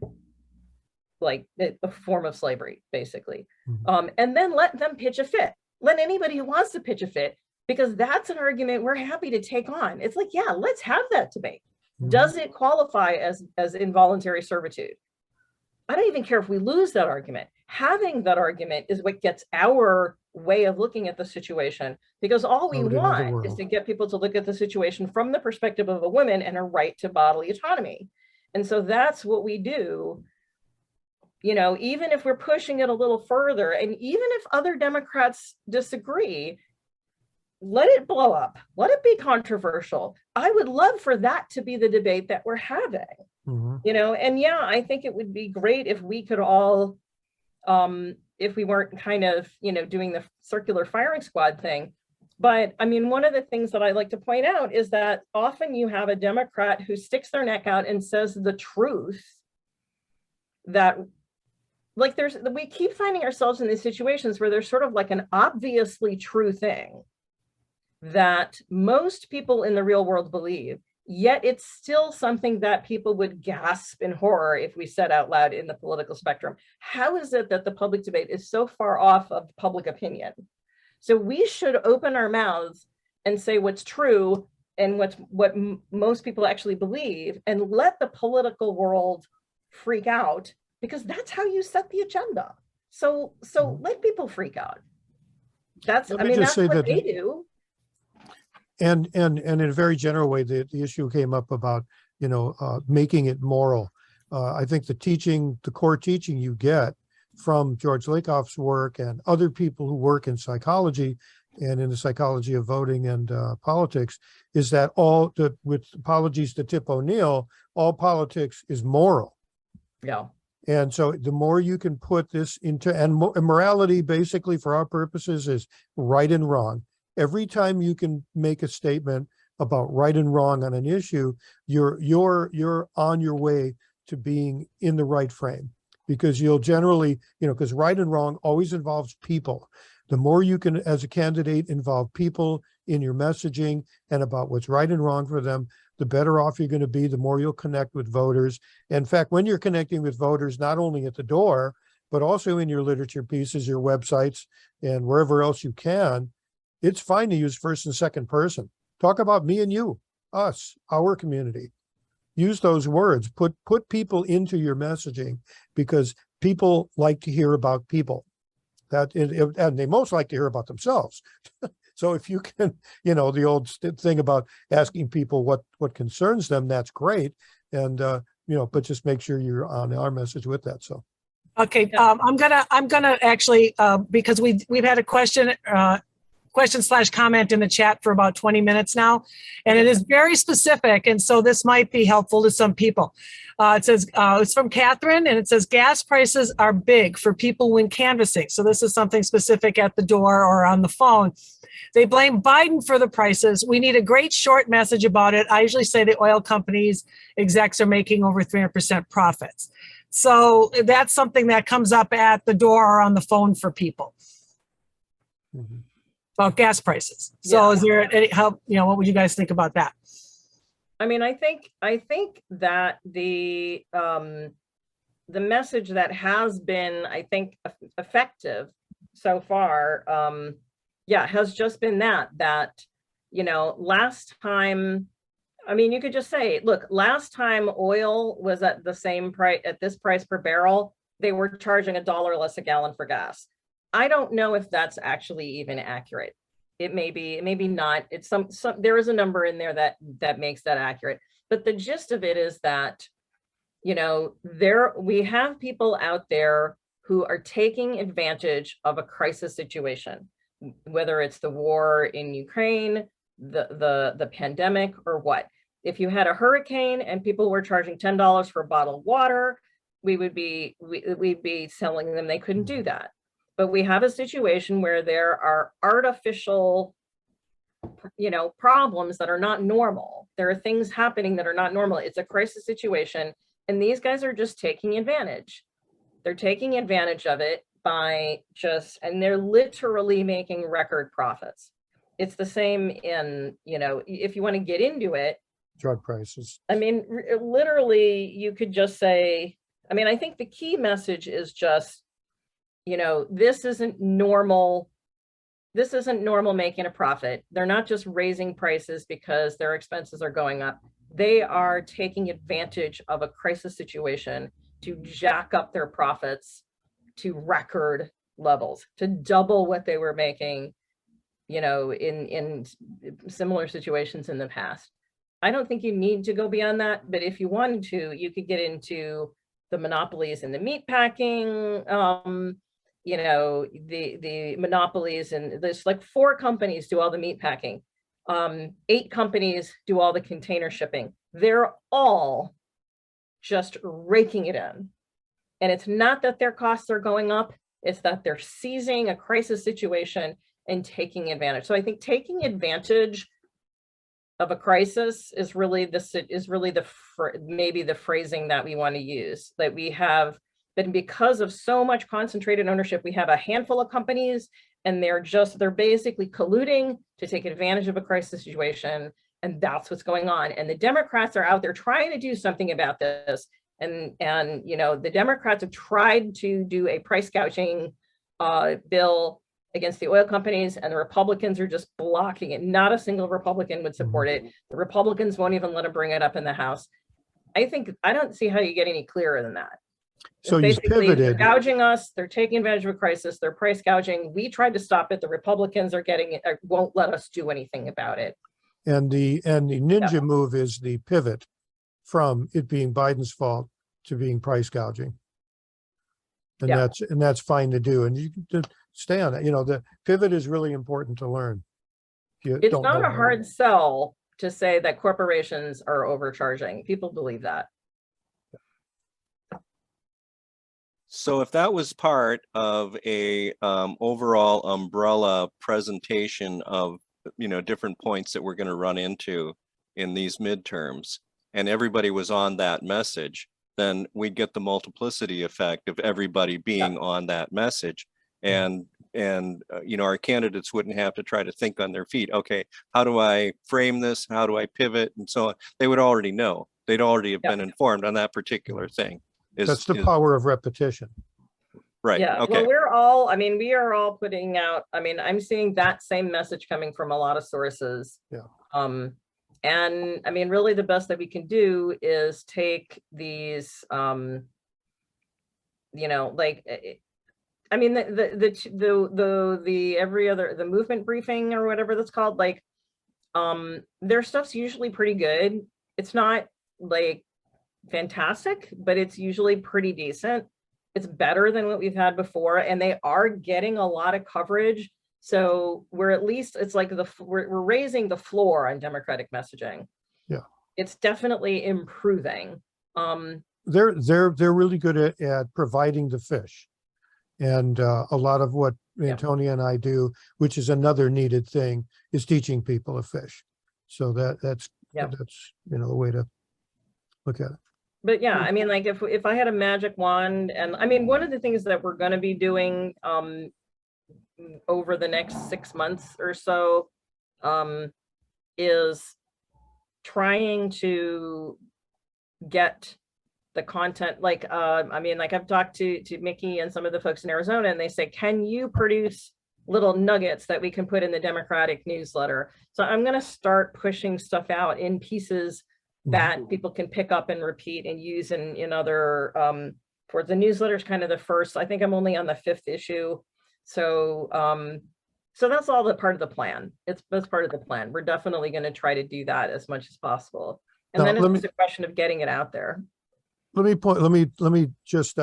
like a form of slavery, basically. And then let them pitch a fit. Let anybody who wants to pitch a fit, because that's an argument we're happy to take on. It's like, yeah, let's have that debate. Does it qualify as involuntary servitude? I don't even care if we lose that argument. Having that argument is what gets our way of looking at the situation, because all we want is to get people to look at the situation from the perspective of a woman and a right to bodily autonomy. And so that's what we do. You know, even if we're pushing it a little further, and even if other Democrats disagree, let it blow up, let it be controversial. I would love for that to be the debate that we're having, you know. And yeah, I think it would be great if we could all, if we weren't kind of, you know, doing the circular firing squad thing. But I mean, one of the things that I like to point out is that often you have a Democrat who sticks their neck out and says the truth, that like we keep finding ourselves in these situations where there's sort of like an obviously true thing that most people in the real world believe, yet it's still something that people would gasp in horror if we said out loud in the political spectrum. How is it that the public debate is so far off of public opinion? So we should open our mouths and say what's true and what most people actually believe, and let the political world freak out, because that's how you set the agenda. So let people freak out. That's, I mean, that's what they do. And in a very general way, the issue came up about, you know, making it moral. I think the core teaching you get from George Lakoff's work and other people who work in psychology and in the psychology of voting and politics is that with apologies to Tip O'Neill, all politics is moral. Yeah. And so the more you can put this into, and morality basically for our purposes is right and wrong. Every time you can make a statement about right and wrong on an issue, you're on your way to being in the right frame, because you'll generally, you know, because right and wrong always involves people. The more you can, as a candidate, involve people in your messaging and about what's right and wrong for them, the better off you're going to be, the more you'll connect with voters. In fact, when you're connecting with voters, not only at the door, but also in your literature pieces, your websites, and wherever else you can, it's fine to use first and second person. Talk about me and you, us, our community. Use those words, put people into your messaging, because people like to hear about people. And they most like to hear about themselves. So if you can, you know, the old thing about asking people what concerns them, that's great. And, you know, but just make sure you're on our message with that. So. Okay, I'm gonna actually, because we've had a question / comment in the chat for about 20 minutes now, and it is very specific, and so this might be helpful to some people. It says, it's from Catherine, and it says, gas prices are big for people when canvassing. So this is something specific at the door or on the phone. They blame Biden for the prices. We need a great short message about it. I usually say the oil companies execs are making over 300% profits. So that's something that comes up at the door or on the phone for people. About gas prices. So is there any help, you know, what would you guys think about that? I mean, I think that the message that has been, I think, effective so far, Yeah, has just been that, you know, last time, I mean, you could just say, look, last time oil was at the same price, at this price per barrel, they were charging $1 less a gallon for gas. I don't know if that's actually even accurate. It may be not. It's some there is a number in there that makes that accurate. But the gist of it is that, you know, we have people out there who are taking advantage of a crisis situation, whether it's the war in Ukraine, the pandemic, or what. If you had a hurricane and people were charging $10 for a bottle of water, we'd be selling them. They couldn't do that. But we have a situation where there are artificial, you know, problems that are not normal. There are things happening that are not normal. It's a crisis situation, and these guys are just taking advantage. They're taking advantage of it by and they're literally making record profits. It's the same in, you know, if you want to get into it, Drug prices. I mean, literally, you could just say, I mean, I think the key message is just, you know, this isn't normal. This isn't normal making a profit. They're not just raising prices because their expenses are going up. They are taking advantage of a crisis situation to jack up their profits to record levels, to double what they were making, you know, in similar situations in the past. I don't think you need to go beyond that, but if you wanted to, you could get into the monopolies in the meat packing, you know, the monopolies, and there's like 4 companies do all the meat packing. 8 companies do all the container shipping. They're all just raking it in. And it's not that their costs are going up, it's that they're seizing a crisis situation and taking advantage. So I think taking advantage of a crisis is really maybe the phrasing that we want to use, that we have. But because of so much concentrated ownership, we have a handful of companies, and they're basically colluding to take advantage of a crisis situation. And that's what's going on. And the Democrats are out there trying to do something about this. And you know, the Democrats have tried to do a price gouging bill against the oil companies, and the Republicans are just blocking it. Not a single Republican would support it. The Republicans won't even let them bring it up in the House. I don't see how you get any clearer than that. So he's Basically, they're pivoted. gouging us. They're taking advantage of a crisis. They're price gouging. We tried to stop it. The Republicans are getting it, won't let us do anything about it. And the ninja move is the pivot from it being Biden's fault to being price gouging. And that's fine to do. And you can stay on it. You know, the pivot is really important to learn. It's not a hard sell to say that corporations are overcharging. People believe that. So if that was part of a overall umbrella presentation of, you know, different points that we're going to run into in these midterms, and everybody was on that message, then we'd get the multiplicity effect of everybody being on that message. And you know, our candidates wouldn't have to try to think on their feet. Okay, how do I frame this? How do I pivot? And so on. They would already know. They'd already have been informed on that particular thing. That's the power of repetition. Right. Yeah. Okay. Well, we are all putting out, I'm seeing that same message coming from a lot of sources. Yeah. And I mean, really the best that we can do is take these, you know, like, the movement briefing or whatever that's called, like, their stuff's usually pretty good. It's not like fantastic, but it's usually pretty decent. It's better than what we've had before, and they are getting a lot of coverage. So we're at least, it's like we're raising the floor on Democratic messaging. Yeah, it's definitely improving. They're really good at providing the fish, and a lot of what Antonia and I do, which is another needed thing, is teaching people to fish. So that's you know, the way to look at it. But yeah, I mean, like if I had a magic wand, and I mean, one of the things that we're going to be doing over the next 6 months or so is trying to get the content, like I've talked to Mickey and some of the folks in Arizona, and they say, can you produce little nuggets that we can put in the Democratic newsletter. So I'm going to start pushing stuff out in pieces that people can pick up and repeat and use in other, for the newsletter is kind of the first. I think I'm only on the 5th issue. So, so that's all the part of the plan. That's part of the plan. We're definitely going to try to do that as much as possible. And Now, then it's just a question of getting it out there. Let me just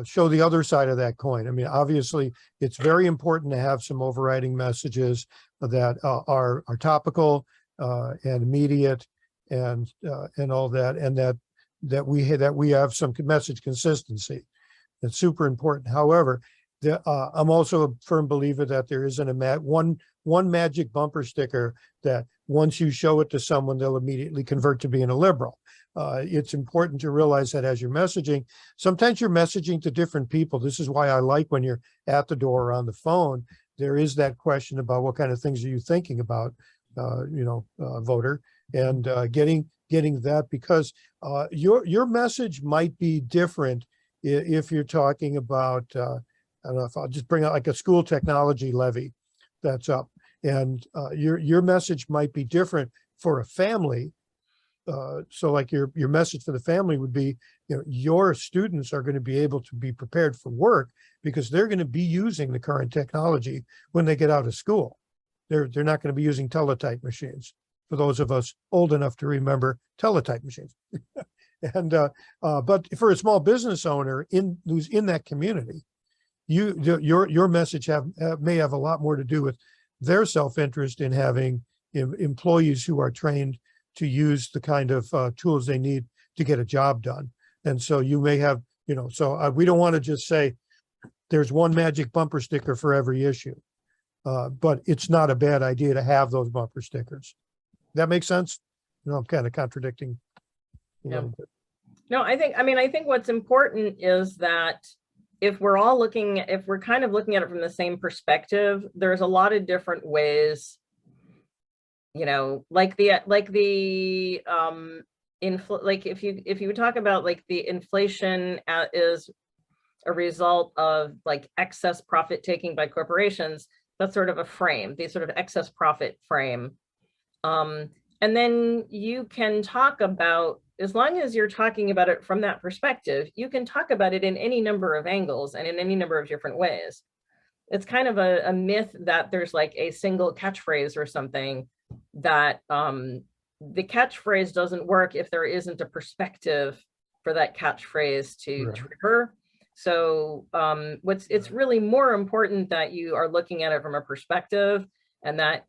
show the other side of that coin. I mean, obviously, it's very important to have some overriding messages that are topical and immediate and all that, and that we have some message consistency. It's super important. However, I'm also a firm believer that there isn't one magic bumper sticker that once you show it to someone, they'll immediately convert to being a liberal. It's important to realize that as you're messaging, sometimes you're messaging to different people. This is why I like when you're at the door or on the phone, there is that question about what kind of things are you thinking about, voter, and getting that, because your message might be different if you're talking about, I don't know if I'll just bring out like a school technology levy that's up, and your message might be different for a family. So like your message for the family would be, your students are going to be able to be prepared for work because they're going to be using the current technology when they get out of school. They're not going to be using teletype machines, for those of us old enough to remember teletype machines. And but for a small business owner who's in that community, your message may have a lot more to do with their self-interest in having employees who are trained to use the kind of tools they need to get a job done. And so you may have, so we don't want to just say there's one magic bumper sticker for every issue, but it's not a bad idea to have those bumper stickers. That makes sense? I'm kind of contradicting a little bit. No, I think what's important is that if we're kind of looking at it from the same perspective, there's a lot of different ways, like if you talk about like the inflation is a result of like excess profit taking by corporations, that's sort of a frame, the sort of excess profit frame. And then you can talk about, as long as you're talking about it from that perspective, you can talk about it in any number of angles and in any number of different ways. It's kind of a myth that there's like a single catchphrase or something, that the catchphrase doesn't work if there isn't a perspective for that catchphrase to trigger. So it's really more important that you are looking at it from a perspective, and that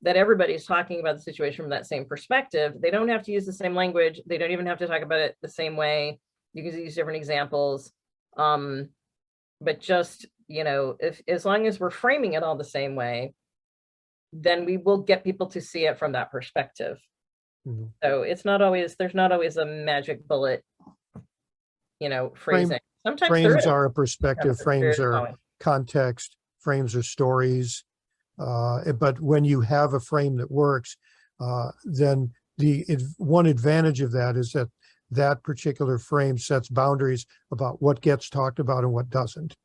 that everybody's talking about the situation from that same perspective. They don't have to use the same language. They don't even have to talk about it the same way. You can use different examples. But just, as long as we're framing it all the same way, then we will get people to see it from that perspective. Mm-hmm. So there's not always a magic bullet, phrasing. Sometimes frames are a perspective, frames are context, frames are stories. But when you have a frame that works, then one advantage of that is that particular frame sets boundaries about what gets talked about and what doesn't.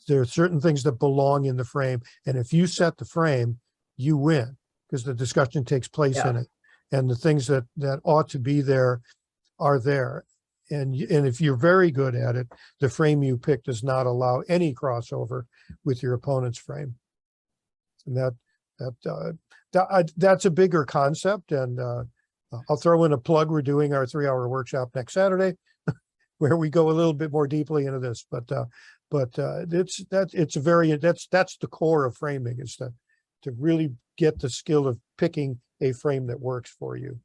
There are certain things that belong in the frame, and if you set the frame, you win, because the discussion takes place in it, and the things that ought to be there are there. And if you're very good at it, the frame you pick does not allow any crossover with your opponent's frame. And that's a bigger concept. And I'll throw in a plug. We're doing our 3-hour workshop next Saturday, where we go a little bit more deeply into this. But that's the core of framing, is to really get the skill of picking a frame that works for you.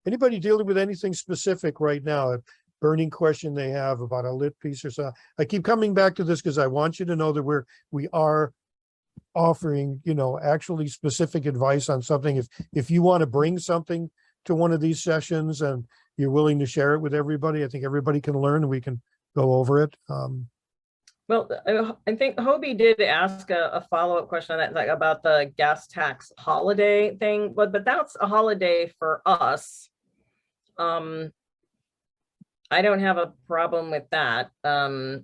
Anybody dealing with anything specific right now? Burning question they have about a lit piece or so. I keep coming back to this because I want you to know that we are offering, actually specific advice on something. If you want to bring something to one of these sessions and you're willing to share it with everybody, I think everybody can learn and we can go over it. Well, I think Hobie did ask a follow-up question on that, like about the gas tax holiday thing, but that's a holiday for us. I don't have a problem with that. But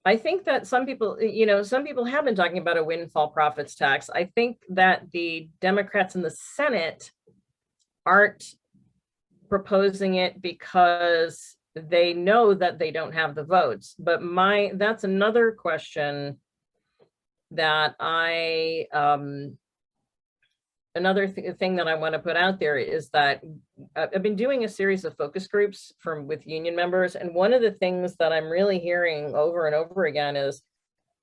I think that some people, some people have been talking about a windfall profits tax. I think that the Democrats in the Senate aren't proposing it because they know that they don't have the votes. But that's another question that another thing that I want to put out there is that I've been doing a series of focus groups with union members. And one of the things that I'm really hearing over and over again is,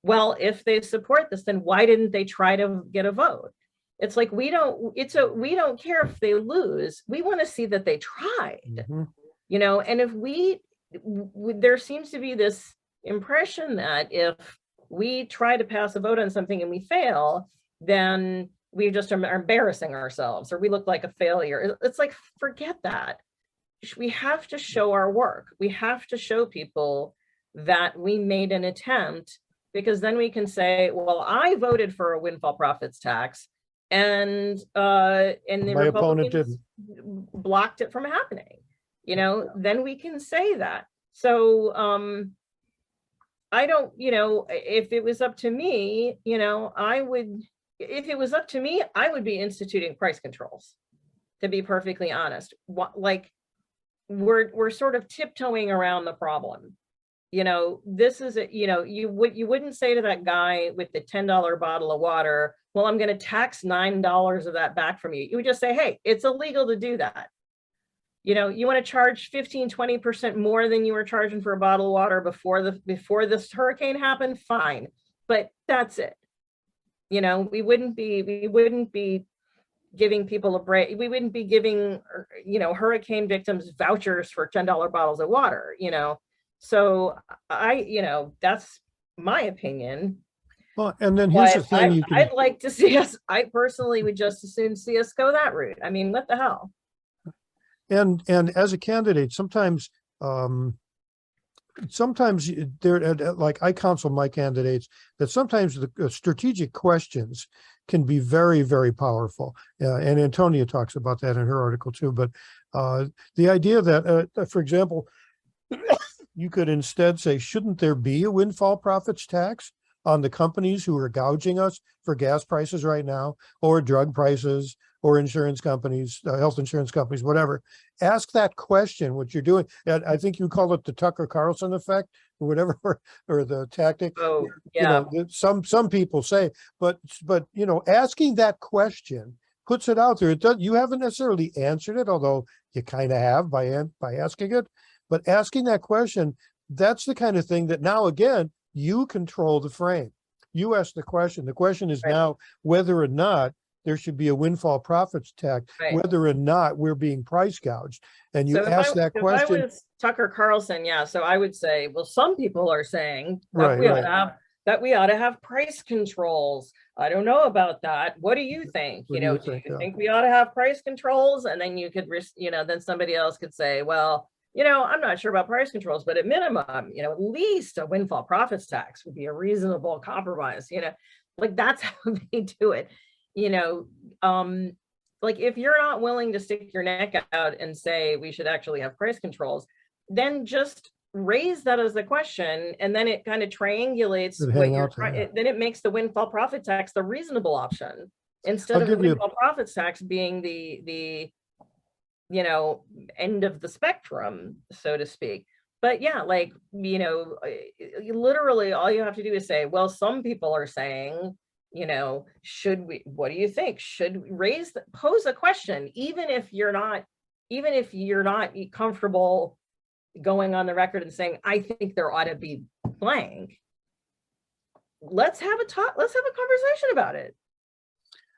well, if they support this, then why didn't they try to get a vote? It's like, we don't care if they lose. We want to see that they tried, and if there seems to be this impression that if we try to pass a vote on something and we fail, then we just are embarrassing ourselves, or we look like a failure. It's like, forget that. We have to show our work. We have to show people that we made an attempt, because then we can say, well, I voted for a windfall profits tax, and the My opponent Republicans didn't. blocked it from happening. Then we can say that. So I don't, if it was up to me, if it was up to me, I would be instituting price controls, to be perfectly honest. Like, we're sort of tiptoeing around the problem. This is you wouldn't say to that guy with the $10 bottle of water, well, I'm going to tax $9 of that back from you. You would just say, hey, it's illegal to do that. You want to charge 15-20% more than you were charging for a bottle of water before this hurricane happened, fine. But that's it. We wouldn't be giving people a break. We wouldn't be giving, hurricane victims vouchers for $10 bottles of water, So that's my opinion. Well, and then here's the thing I'd like to see us, I personally would just as soon see us go that route. I mean, what the hell? And as a candidate, sometimes like I counsel my candidates that sometimes the strategic questions can be very, very powerful. And Antonia talks about that in her article too. But the idea that, for example, you could instead say, shouldn't there be a windfall profits tax on the companies who are gouging us for gas prices right now, or drug prices, or insurance companies, health insurance companies, whatever? Ask that question, what you're doing. And I think you call it the Tucker Carlson effect, or whatever, or the tactic. Oh, yeah. Some people say, but asking that question puts it out there. You haven't necessarily answered it, although you kind of have by asking it. But asking that question, that's the kind of thing that now, again, you control the frame. You ask the question. The question is now whether or not there should be a windfall profits tax, whether or not we're being price gouged. And you ask that question. If I was Tucker Carlson, so I would say, well, some people are saying that we ought to have price controls. I don't know about that. What do you think? Do you think we ought to have price controls? And then you could, then somebody else could say, well, I'm not sure about price controls, but at minimum, at least a windfall profits tax would be a reasonable compromise. Like, that's how they do it. Like, if you're not willing to stick your neck out and say we should actually have price controls, then just raise that as a question, and then it kind of triangulates what then it makes the windfall profit tax the reasonable option, instead of the windfall profits tax being the end of the spectrum, so to speak. But literally all you have to do is say, well, some people are saying, what do you think? Should we pose a question, even if you're not comfortable going on the record and saying, I think there ought to be blank. Let's have a conversation about it.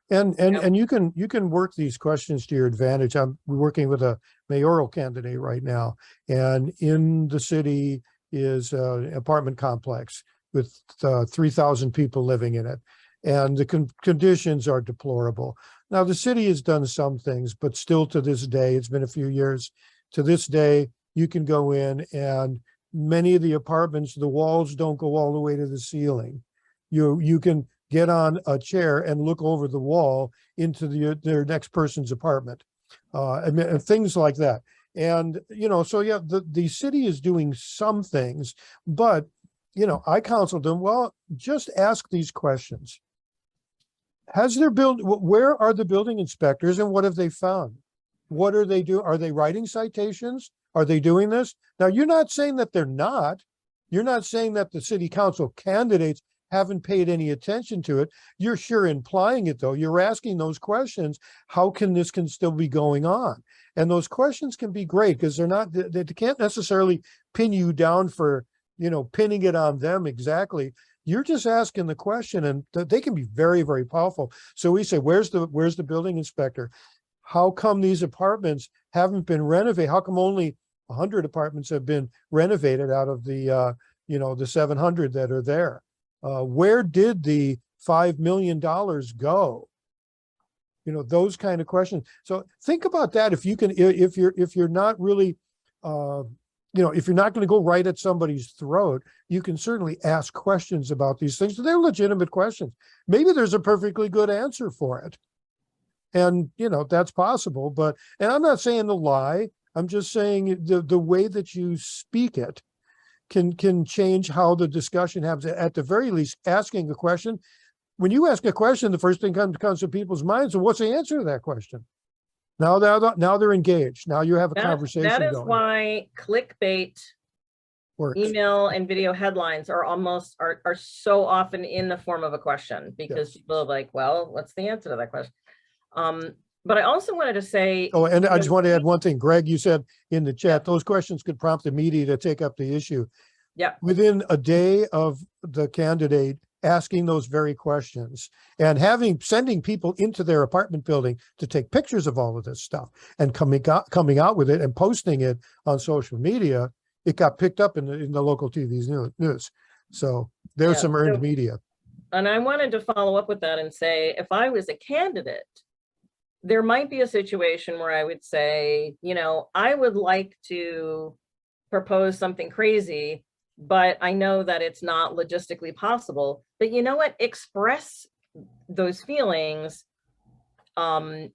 And you can work these questions to your advantage. I'm working with a mayoral candidate right now, and in the city is an apartment complex with 3,000 people living in it, and the conditions are deplorable. Now, the city has done some things, but still to this day, it's been a few years, to this day, you can go in, and many of the apartments, the walls don't go all the way to the ceiling. You can get on a chair and look over the wall into their next person's apartment. and things like that. And, you know, so yeah, the city is doing some things, but, you know, I counseled them, well, just ask these questions. Where are the building inspectors and what have they found? What are they doing? Are they writing citations? Are they doing this? Now, you're not saying that they're not. You're not saying that the city council candidates haven't paid any attention to it. You're sure implying it, though. You're asking those questions. How can this still be going on? And those questions can be great because they can't necessarily pin you down for, you know, pinning it on them exactly. You're just asking the question, and they can be very, very powerful. So we say, where's the building inspector? How come these apartments haven't been renovated? How come only 100 apartments have been renovated out of the, you know, the 700 that are there? Where did the $5 million go? You know, those kind of questions. So think about that. If you can, if you're not really, you know, if you're not going to go right at somebody's throat, you can certainly ask questions about these things. They're legitimate questions. Maybe there's a perfectly good answer for it. And, you know, that's possible, and I'm not saying the lie. I'm just saying the way that you speak it can change how the discussion happens. At the very least, asking a question. When you ask a question, the first thing comes to people's minds. So what's the answer to that question? Now they're engaged. Now you have a conversation That is going. why clickbait, Works. email and video headlines are so often in the form of a question, because people are like, well, what's the answer to that question? But I also wanted to say. Oh, and I just want to add one thing. Greg, you said in the chat, those questions could prompt the media to take up the issue. Yeah. Within a day of the candidate asking those very questions and sending people into their apartment building to take pictures of all of this stuff and coming out with it and posting it on social media, it got picked up in the local TV's news. So there's some earned media. And I wanted to follow up with that and say, if I was a candidate, there might be a situation where I would say, you know, I would like to propose something crazy, but I know that it's not logistically possible. But you know what? Express those feelings. And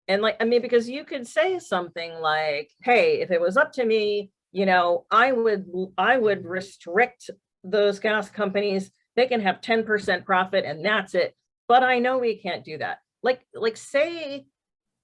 like, I mean, because you could say something like, hey, if it was up to me, you know, I would restrict those gas companies. They can have 10% profit and that's it. But I know we can't do that. Like say,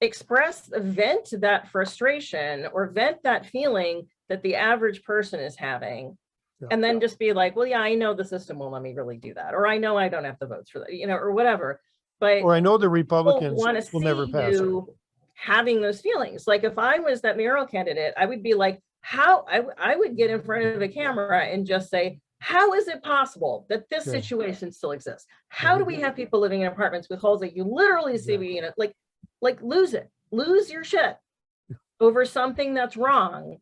vent that frustration or vent that feeling that the average person is having. Yeah. And then just be like, well, yeah, I know the system won't let me really do that. Or I know I don't have the votes for that, you know, or whatever. But or I know the Republicans will never pass you having those feelings. Like if I was that mayoral candidate, I would be like, I would get in front of a camera and just say, how is it possible that this situation still exists? How do we have people living in apartments with holes that you literally see, you know, like lose your shit over something that's wrong.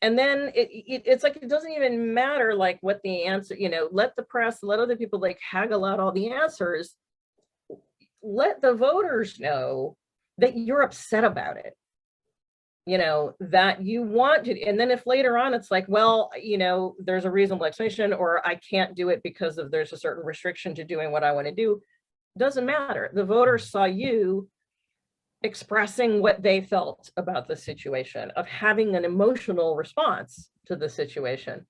And then it's like, it doesn't even matter like what the answer, you know, let the press, let other people like haggle out all the answers. Let the voters know that you're upset about it. You know, that you want to, and then if later on it's like, well, you know, there's a reasonable explanation, or I can't do it because there's a certain restriction to doing what I want to do, doesn't matter. The voters saw you expressing what they felt about the situation, of having an emotional response to the situation.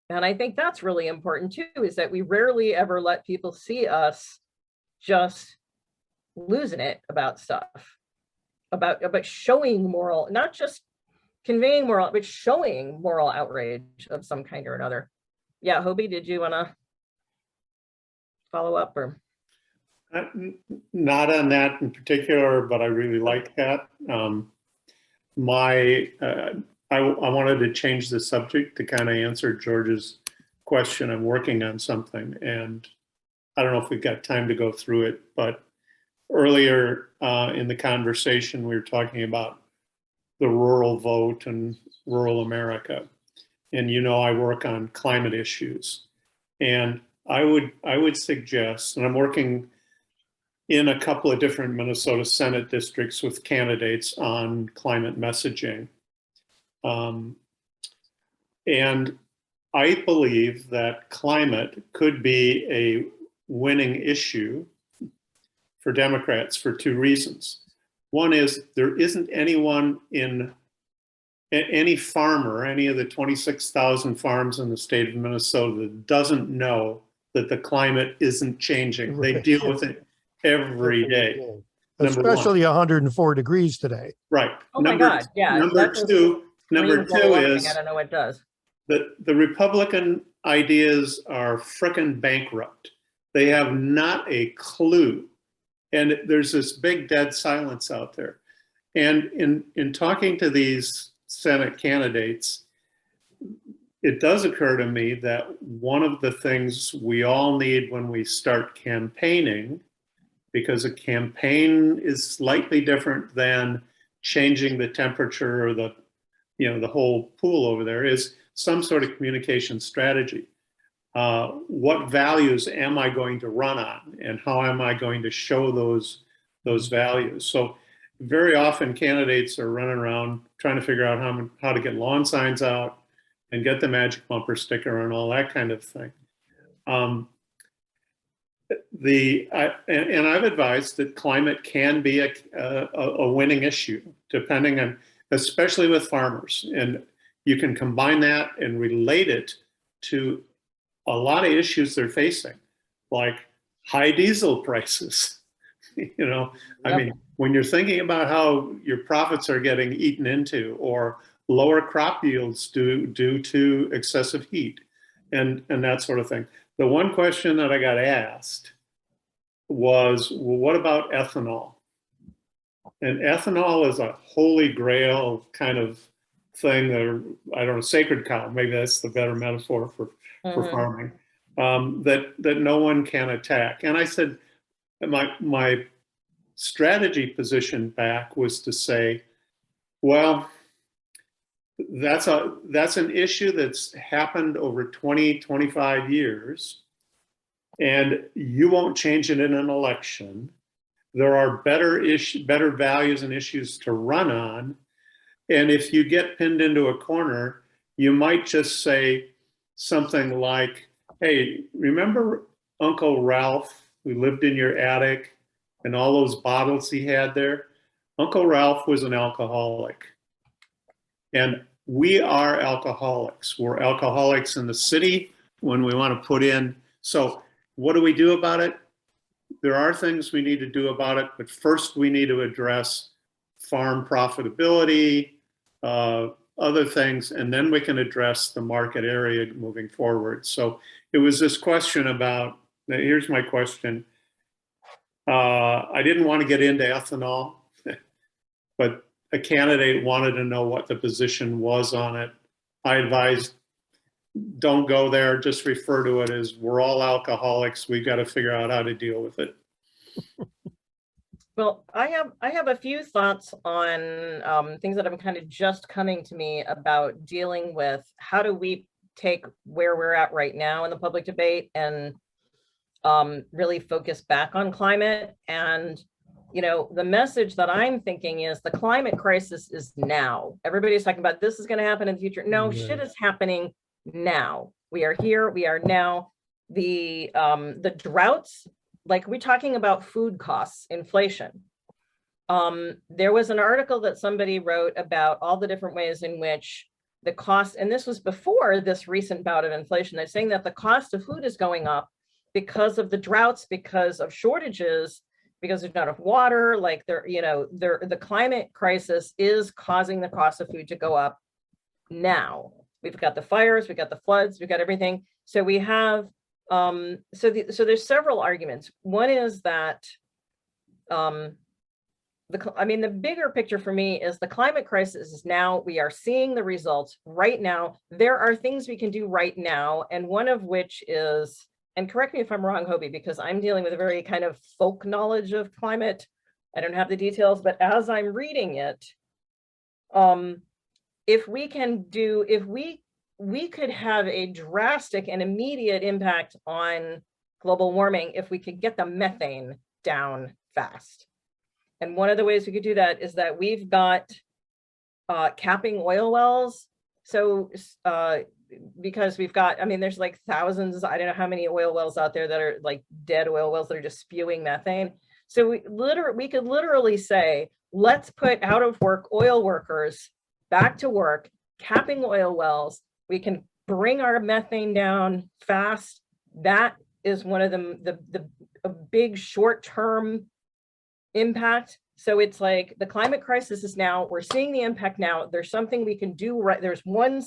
And I think that's really important too, is that we rarely ever let people see us just losing it about stuff. About showing moral, not just conveying moral, but showing moral outrage of some kind or another. Yeah, Hobie, did you want to follow up or? Not on that in particular, but I really like that. I wanted to change the subject to kind of answer George's question. I'm working on something, and I don't know if we've got time to go through it, but earlier in the conversation, we were talking about the rural vote and rural America. And you know, I work on climate issues. And I would suggest, and I'm working in a couple of different Minnesota Senate districts with candidates on climate messaging. And I believe that climate could be a winning issue for Democrats for two reasons. One is there isn't anyone any farmer, any of the 26,000 farms in the state of Minnesota that doesn't know that the climate isn't changing. They Right. deal with it every day. Number one. Especially 104 degrees today. Right. Oh my God, yeah. Number two is I don't know what it does. that the Republican ideas are frickin' bankrupt. They have not a clue. And there's this big dead silence out there. And in talking to these Senate candidates, it does occur to me that one of the things we all need when we start campaigning, because a campaign is slightly different than changing the temperature or the whole pool over there, is some sort of communication strategy. What values am I going to run on, and how am I going to show those values? So very often candidates are running around trying to figure out how to get lawn signs out and get the magic bumper sticker and all that kind of thing. And I've advised that climate can be a winning issue, depending on, especially with farmers. And you can combine that and relate it to a lot of issues they're facing, like high diesel prices. I mean, when you're thinking about how your profits are getting eaten into, or lower crop yields due to excessive heat and that sort of thing. The one question that I got asked was, well, what about ethanol? And ethanol is a holy grail kind of thing, or I don't know, sacred cow, maybe that's the better metaphor for farming, that no one can attack. And I said, my strategy position back was to say, well, that's an issue that's happened over 20, 25 years, and you won't change it in an election. There are better values and issues to run on. And if you get pinned into a corner, you might just say something like, hey, remember Uncle Ralph who lived in your attic and all those bottles he had there? Uncle Ralph was an alcoholic. And we are alcoholics. We're alcoholics in the city when we want to put in. So what do we do about it? There are things we need to do about it, but first we need to address farm profitability, other things, and then we can address the market area moving forward. So it was this question about, here's my question. I didn't want to get into ethanol, but a candidate wanted to know what the position was on it. I advised, don't go there, just refer to it as we're all alcoholics. We've got to figure out how to deal with it. Well, I have a few thoughts on things that have kind of just coming to me about dealing with how do we take where we're at right now in the public debate and really focus back on climate. And the message that I'm thinking is the climate crisis is now. Everybody's talking about this is going to happen in the future. No, shit is happening now. We are here. We are now. The droughts, like we're talking about food costs, inflation. There was an article that somebody wrote about all the different ways in which the cost, and this was before this recent bout of inflation, they're saying that the cost of food is going up because of the droughts, because of shortages, because there's not enough water. Like the climate crisis is causing the cost of food to go up now. We've got the fires, we've got the floods, we've got everything. So we have, so there's several arguments. One is that, the bigger picture for me is the climate crisis is now. We are seeing the results right now. There are things we can do right now. And one of which is, and correct me if I'm wrong, Hobie, because I'm dealing with a very kind of folk knowledge of climate. I don't have the details, but as I'm reading it, if we could have a drastic and immediate impact on global warming if we could get the methane down fast. And one of the ways we could do that is that we've got capping oil wells. So because we've got, there's like thousands, I don't know how many oil wells out there that are like dead oil wells that are just spewing methane. So we could literally say, let's put out of work oil workers back to work, capping oil wells. We can bring our methane down fast. That is one of a big short-term impact. So it's like the climate crisis is now, we're seeing the impact now. There's something we can do right. There's one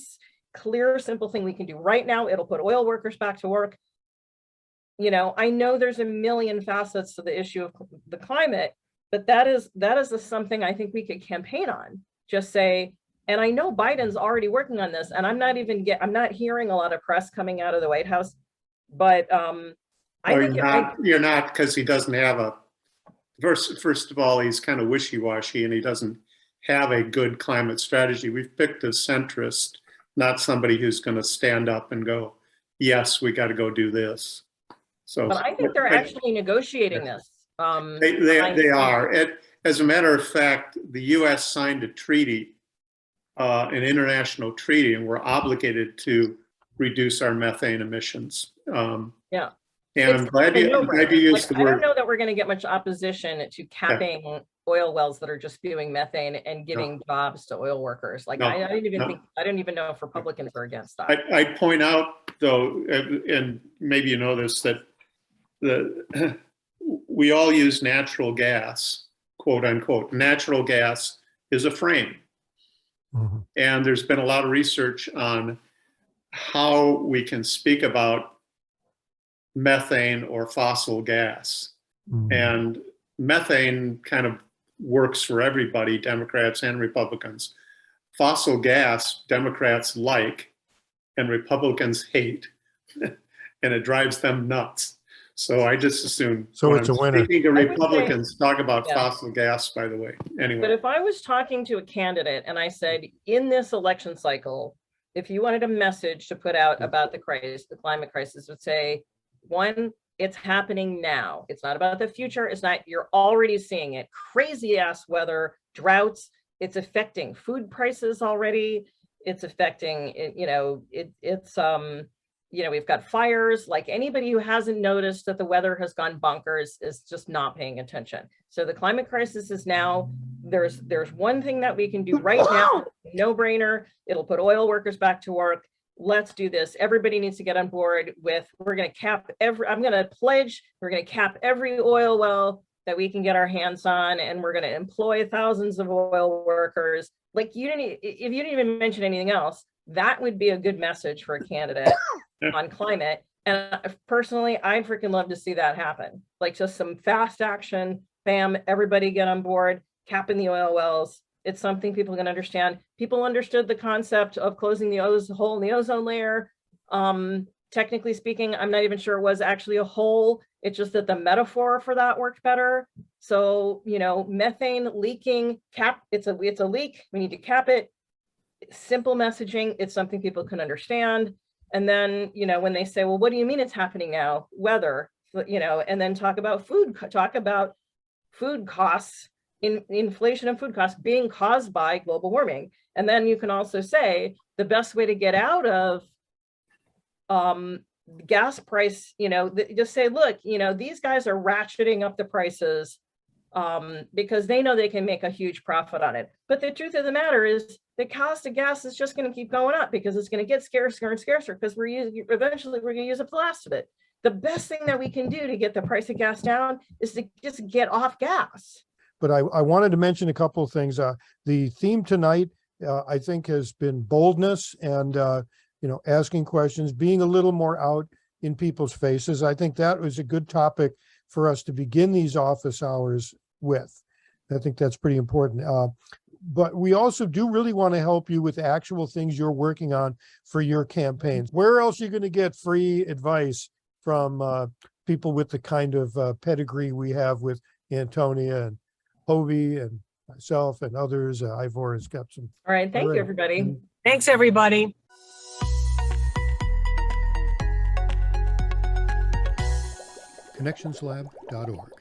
clear, simple thing we can do right now. It'll put oil workers back to work. You know, I know there's a million facets to the issue of the climate, but that is something I think we could campaign on. Just say, and I know Biden's already working on this, and I'm not hearing a lot of press coming out of the White House, but you're not, because he doesn't have a first of all, he's kind of wishy-washy and he doesn't have a good climate strategy. We've picked a centrist, not somebody who's going to stand up and go, yes, we got to go do this. So, but I think they're actually negotiating this. They are. As a matter of fact, the U.S. signed a treaty, an international treaty, and we're obligated to reduce our methane emissions. Yeah. And I'm glad you used the word. I don't know that we're going to get much opposition to capping oil wells that are just spewing methane and giving jobs to oil workers. Like I don't even know if Republicans are against that. I'd point out though, and maybe you know this, that we all use natural gas, quote unquote. Natural gas is a frame. Mm-hmm. And there's been a lot of research on how we can speak about methane or fossil gas. Mm-hmm. And methane kind of works for everybody, Democrats and Republicans. Fossil gas, Democrats like and Republicans hate, and it drives them nuts. So I just assume. So it's a winner. Speaking to Republicans, talk about fossil gas, by the way. Anyway. But if I was talking to a candidate and I said, in this election cycle, if you wanted a message to put out about the climate crisis, would say, one, it's happening now. It's not about the future. It's not, you're already seeing it. Crazy ass weather, droughts. It's affecting food prices already. It's affecting, we've got fires. Like anybody who hasn't noticed that the weather has gone bonkers is just not paying attention. So the climate crisis is now, there's one thing that we can do right now, no brainer. It'll put oil workers back to work. Let's do this. Everybody needs to get on board with, we're going to cap I'm going to pledge, we're going to cap every oil well that we can get our hands on, and we're going to employ thousands of oil workers. Like if you didn't even mention anything else, that would be a good message for a candidate on climate. And personally, I'd freaking love to see that happen. Like just some fast action, bam, everybody get on board, capping the oil wells. It's something people can understand. People understood the concept of closing the hole in the ozone layer. Technically speaking, I'm not even sure it was actually a hole. It's just that the metaphor for that worked better. So, methane leaking, it's a leak. We need to cap it. Simple messaging. It's something people can understand. And then, when they say, well, what do you mean it's happening now? Weather, and then talk about food costs, inflation of food costs being caused by global warming. And then you can also say the best way to get out of gas price, just say, look, these guys are ratcheting up the prices because they know they can make a huge profit on it. But the truth of the matter is the cost of gas is just going to keep going up because it's going to get scarcer and scarcer because eventually we're going to use up the last of it. The best thing that we can do to get the price of gas down is to just get off gas. But I wanted to mention a couple of things. The theme tonight, I think, has been boldness and, asking questions, being a little more out in people's faces. I think that was a good topic for us to begin these office hours with. I think that's pretty important. But we also do really want to help you with actual things you're working on for your campaigns. Where else are you going to get free advice from people with the kind of pedigree we have with Antonia and Hobie and myself and others? Ivor has got some. All right. Thank you, everybody. Thanks, everybody. Connectionslab.org.